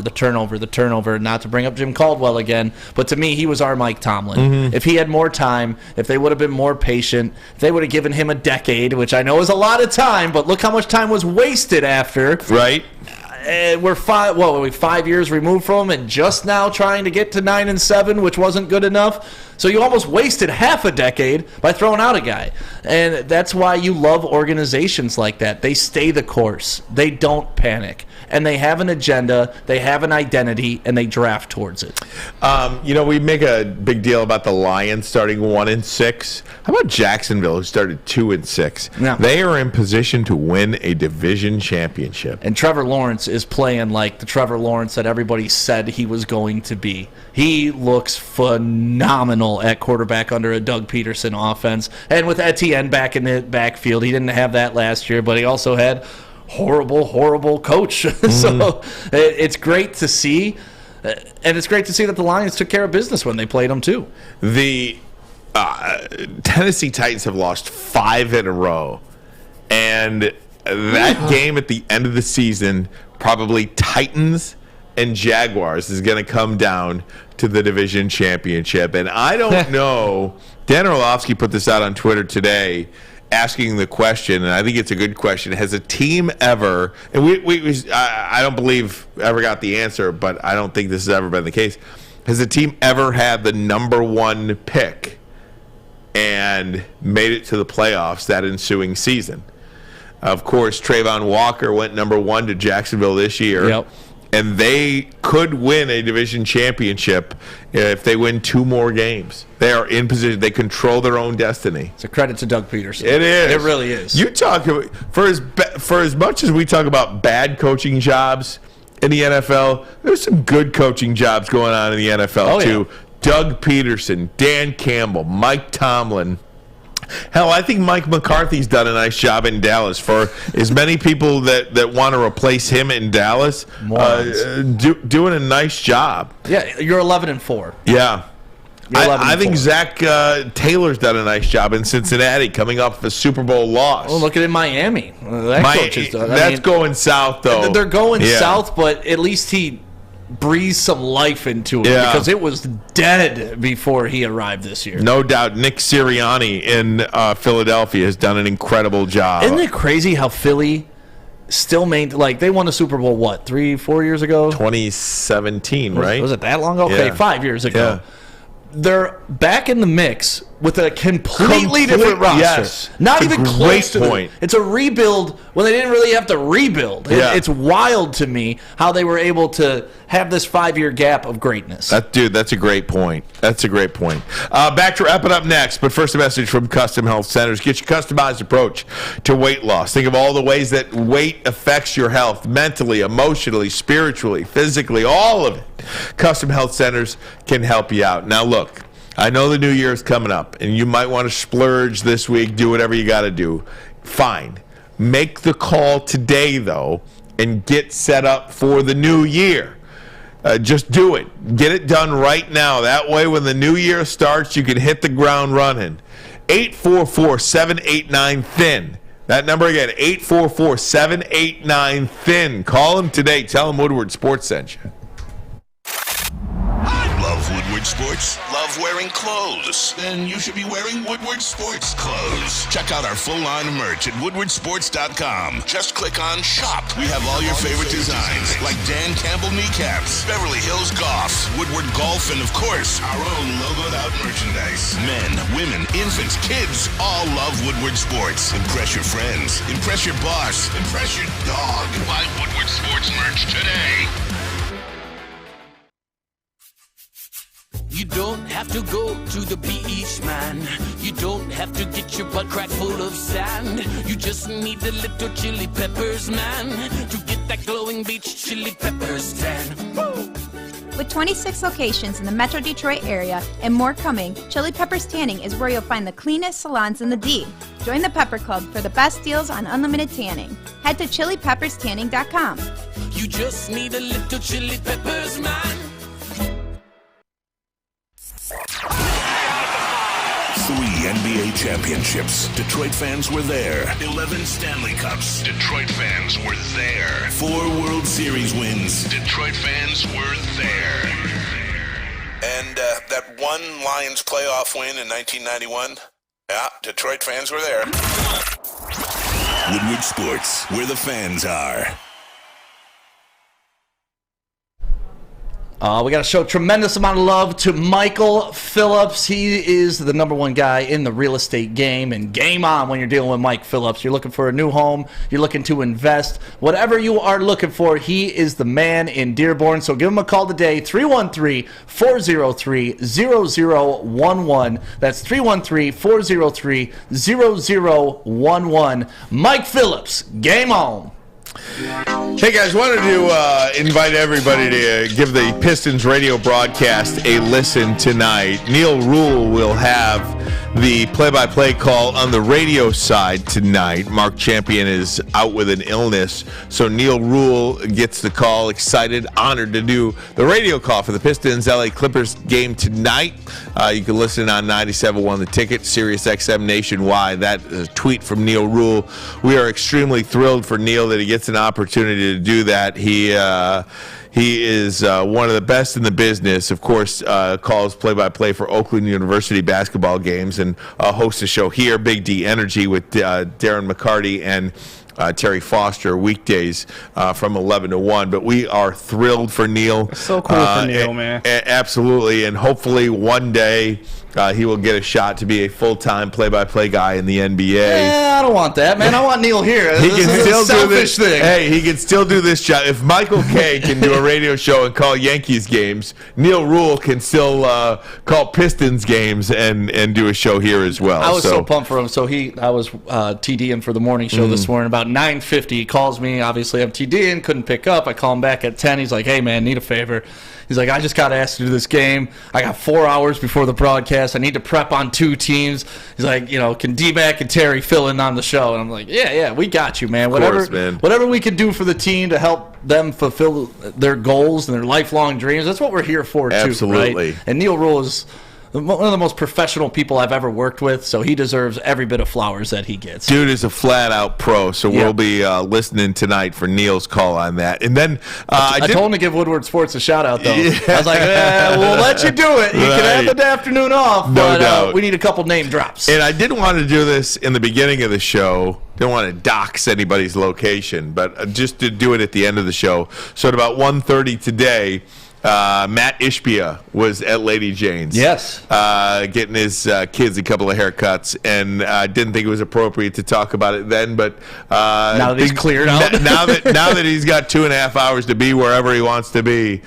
Not to bring up Jim Caldwell again, but to me, he was our Mike Tomlin. If he had more time, if they would have been more patient, if they would have given him a decade, which I know is a lot of time, but look how much time was wasted after. Right. We're 5 years removed from him, and just now trying to get to 9-7, which wasn't good enough. So you almost wasted half a decade by throwing out a guy. And that's why you love organizations like that. They stay the course. They don't panic. And they have an agenda, they have an identity, and they draft towards it. We make a big deal about the Lions starting 1-6. How about Jacksonville, who started 2-6? Yeah. They are in position to win a division championship. And Trevor Lawrence is playing like the Trevor Lawrence that everybody said he was going to be. He looks phenomenal at quarterback under a Doug Peterson offense. And with Etienne back in the backfield, he didn't have that last year, but he also had horrible coach. So it's great to see. And it's great to see that the Lions took care of business when they played them, too. The Tennessee Titans have lost 5 in a row. And that game at the end of the season, probably Titans and Jaguars is going to come down to the division championship. And I don't know. Dan Orlovsky put this out on Twitter today, asking the question, and I think it's a good question. Has a team ever, and I don't believe ever got the answer, but I don't think this has ever been the case. Has a team ever had the number 1 pick and made it to the playoffs that ensuing season? Of course, Trayvon Walker went number 1 to Jacksonville this year. Yep. And they could win a division championship if they win 2 more games. They are in position. They control their own destiny. It's a credit to Doug Peterson. It is. It really is. You talk for as much as we talk about bad coaching jobs in the NFL, there's some good coaching jobs going on in the NFL too. Yeah. Doug Peterson, Dan Campbell, Mike Tomlin. Hell, I think Mike McCarthy's done a nice job in Dallas. For as many people that want to replace him in Dallas, doing a nice job. Yeah, you're 11-4. Yeah. I think 11-4. Zach Taylor's done a nice job in Cincinnati, coming up with a Super Bowl loss. Well, look at it in Miami. That's going south, though. They're going south, but at least he breathed some life into it because it was dead before he arrived this year. No doubt. Nick Sirianni in Philadelphia has done an incredible job. Isn't it crazy how Philly still they won the Super Bowl, 3-4 years ago? 2017, right? Was it that long ago? Okay, 5 years ago. Yeah. They're back in the mix with a completely different roster. Yes. Not It's a even close to great point. It's a rebuild when they didn't really have to rebuild. It's wild to me how they were able to have this 5-year gap of greatness. That's a great point. Back to wrap it up next, but first a message from Custom Health Centers. Get your customized approach to weight loss. Think of all the ways that weight affects your health, mentally, emotionally, spiritually, physically, all of it. Custom Health Centers can help you out. Now look, I know the new year is coming up, and you might want to splurge this week, do whatever you got to do. Fine. Make the call today, though, and get set up for the new year. Just do it. Get it done right now. That way, when the new year starts, you can hit the ground running. 844-789-THIN. That number again, 844-789-THIN. Call them today. Tell them Woodward Sports sent you. Love Woodward Woodward Sports? Love wearing clothes? Then you should be wearing Woodward Sports clothes. Check out our full line of merch at woodwardsports.com. Just click on Shop. We have all your favorite designs, like Dan Campbell kneecaps, Beverly Hills Golf, Woodward Golf, and of course, our own logoed out merchandise. Men, women, infants, kids all love Woodward Sports. Impress your friends. Impress your boss. Impress your dog. Buy Woodward Sports merch today. You don't have to go to the beach, man. You don't have to get your butt crack full of sand. You just need a little chili peppers, man, to get that glowing beach chili peppers tan. Woo! With 26 locations in the Metro Detroit area and more coming, Chili Peppers Tanning is where you'll find the cleanest salons in the D. Join the Pepper Club for the best deals on unlimited tanning. Head to chilipepperstanning.com. You just need a little chili peppers, man. 3 NBA championships. Detroit fans were there. 11 Stanley Cups. Detroit fans were there. 4 World Series wins. Detroit fans were there. And that one Lions playoff win in 1991. Yeah, Detroit fans were there. Woodward Sports, where the fans are. We got to show tremendous amount of love to Michael Phillips. He is the number one guy in the real estate game, and game on when you're dealing with Mike Phillips. You're looking for a new home, you're looking to invest, whatever you are looking for, he is the man in Dearborn. So give him a call today, 313-403-0011. That's 313-403-0011. Mike Phillips, game on. Hey guys, wanted to invite everybody to give the Pistons radio broadcast a listen tonight. Neil Rule will have the play-by-play call on the radio side tonight. Mark Champion is out with an illness, so Neil Rule gets the call. Excited, honored to do the radio call for the Pistons LA Clippers game tonight. You can listen on 97.1 The Ticket, Sirius XM nationwide. That is a tweet from Neil Rule. We are extremely thrilled for Neil that he gets an opportunity to do that. He is one of the best in the business. Of course, calls play-by-play for Oakland University basketball games and hosts a show here, Big D Energy, with Darren McCarty and Terry Foster, weekdays from 11 to 1. But we are thrilled for Neil. It's so cool for Neil, man. Absolutely. And hopefully one day he will get a shot to be a full-time play-by-play guy in the NBA. Yeah, I don't want that, man. I want Neil here. He This can is still a selfish do this. thing. Hey, he can still do this job. If Michael Kay can do a radio show and call Yankees games, Neil Rule can still call Pistons games and do a show here as well. I was so pumped for him. So I was TDing for the morning show this morning. About 9:50, he calls me. Obviously, I'm TDing, couldn't pick up. I call him back at 10. He's like, "Hey, man, need a favor." He's like, "I just got asked to do this game. I got 4 hours before the broadcast. I need to prep on 2 teams." He's like, "Can D-Mac and Terry fill in on the show?" And I'm like, yeah, we got you, man. Whatever we can do for the team to help them fulfill their goals and their lifelong dreams, that's what we're here for, too. Absolutely. Right? And Neil Rule is one of the most professional people I've ever worked with, so he deserves every bit of flowers that he gets. Dude is a flat-out pro, so we'll be listening tonight for Neil's call on that. And then I told him to give Woodward Sports a shout-out, though. Yeah. I was like, we'll let you do it. You can have the afternoon off, but we need a couple name drops. And I didn't want to do this in the beginning of the show. Don't want to dox anybody's location, but just to do it at the end of the show. So at about 1:30 today, Matt Ishbia was at Lady Jane's. Yes. Getting his kids a couple of haircuts, and I didn't think it was appropriate to talk about it then, but now that he's cleared out. now that he's got 2.5 hours to be wherever he wants to be,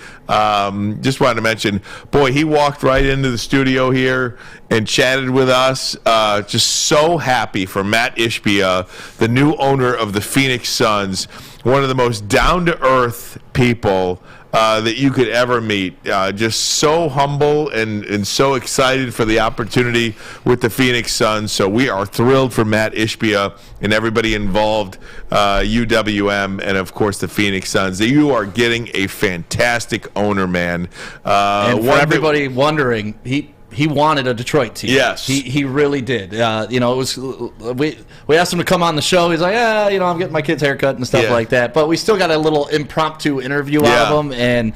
just wanted to mention, boy, he walked right into the studio here and chatted with us. Just so happy for Matt Ishbia, the new owner of the Phoenix Suns, one of the most down-to-earth people that you could ever meet. Just so humble and so excited for the opportunity with the Phoenix Suns. So we are thrilled for Matt Ishbia and everybody involved, UWM, and of course the Phoenix Suns. You are getting a fantastic owner, man. And for everybody wondering, he wanted a Detroit team. Yes, he really did. It was we asked him to come on the show. He's like, I'm getting my kid's haircut and stuff like that. But we still got a little impromptu interview out of him, and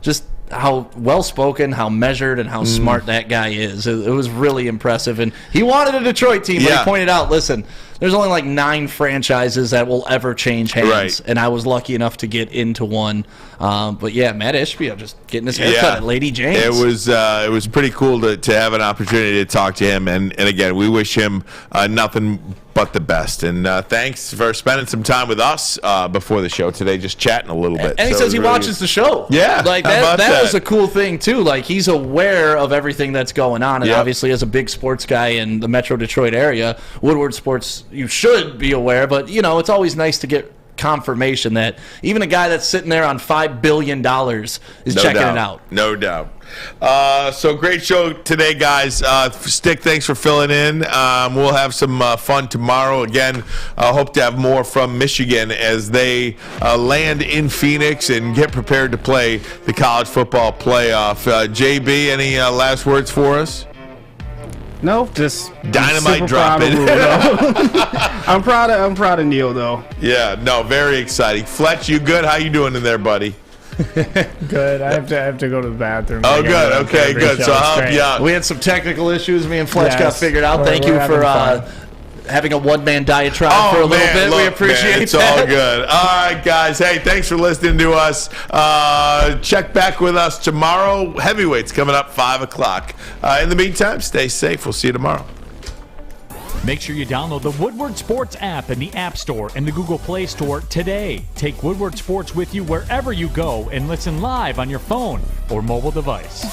just how well-spoken, how measured, and how smart that guy is. It was really impressive. And he wanted a Detroit team, but he pointed out, listen, there's only like 9 franchises that will ever change hands, and I was lucky enough to get into one. But yeah, Matt Ishbia just getting his haircut at Lady Jane's. It was pretty cool to have an opportunity to talk to him, and again, we wish him nothing but the best. And thanks for spending some time with us before the show today, just chatting a little bit. And he says he watches the show. Yeah, like that was a cool thing too. Like he's aware of everything that's going on, and obviously as a big sports guy in the Metro Detroit area, Woodward Sports, you should be aware. But it's always nice to get confirmation that even a guy that's sitting there on $5 billion is checking it out. No doubt. So great show today, guys. Stick, thanks for filling in. We'll have some fun tomorrow. Again, hope to have more from Michigan as they land in Phoenix and get prepared to play the college football playoff. JB, any last words for us? No, just dynamite dropping. I'm proud of Neil though. Yeah, no, very exciting. Fletch, you good? How you doing in there, buddy? Good. I have to go to the bathroom. Oh, good. Okay, good. So I'll help you out. We had some technical issues. Me and Fletch got figured out. Thank you for having a one-man diatribe for a little bit. We appreciate it. It's all good. All right, guys. Hey, thanks for listening to us. Check back with us tomorrow. Heavyweights coming up 5 o'clock. In the meantime, stay safe. We'll see you tomorrow. Make sure you download the Woodward Sports app in the App Store and the Google Play Store today. Take Woodward Sports with you wherever you go and listen live on your phone or mobile device.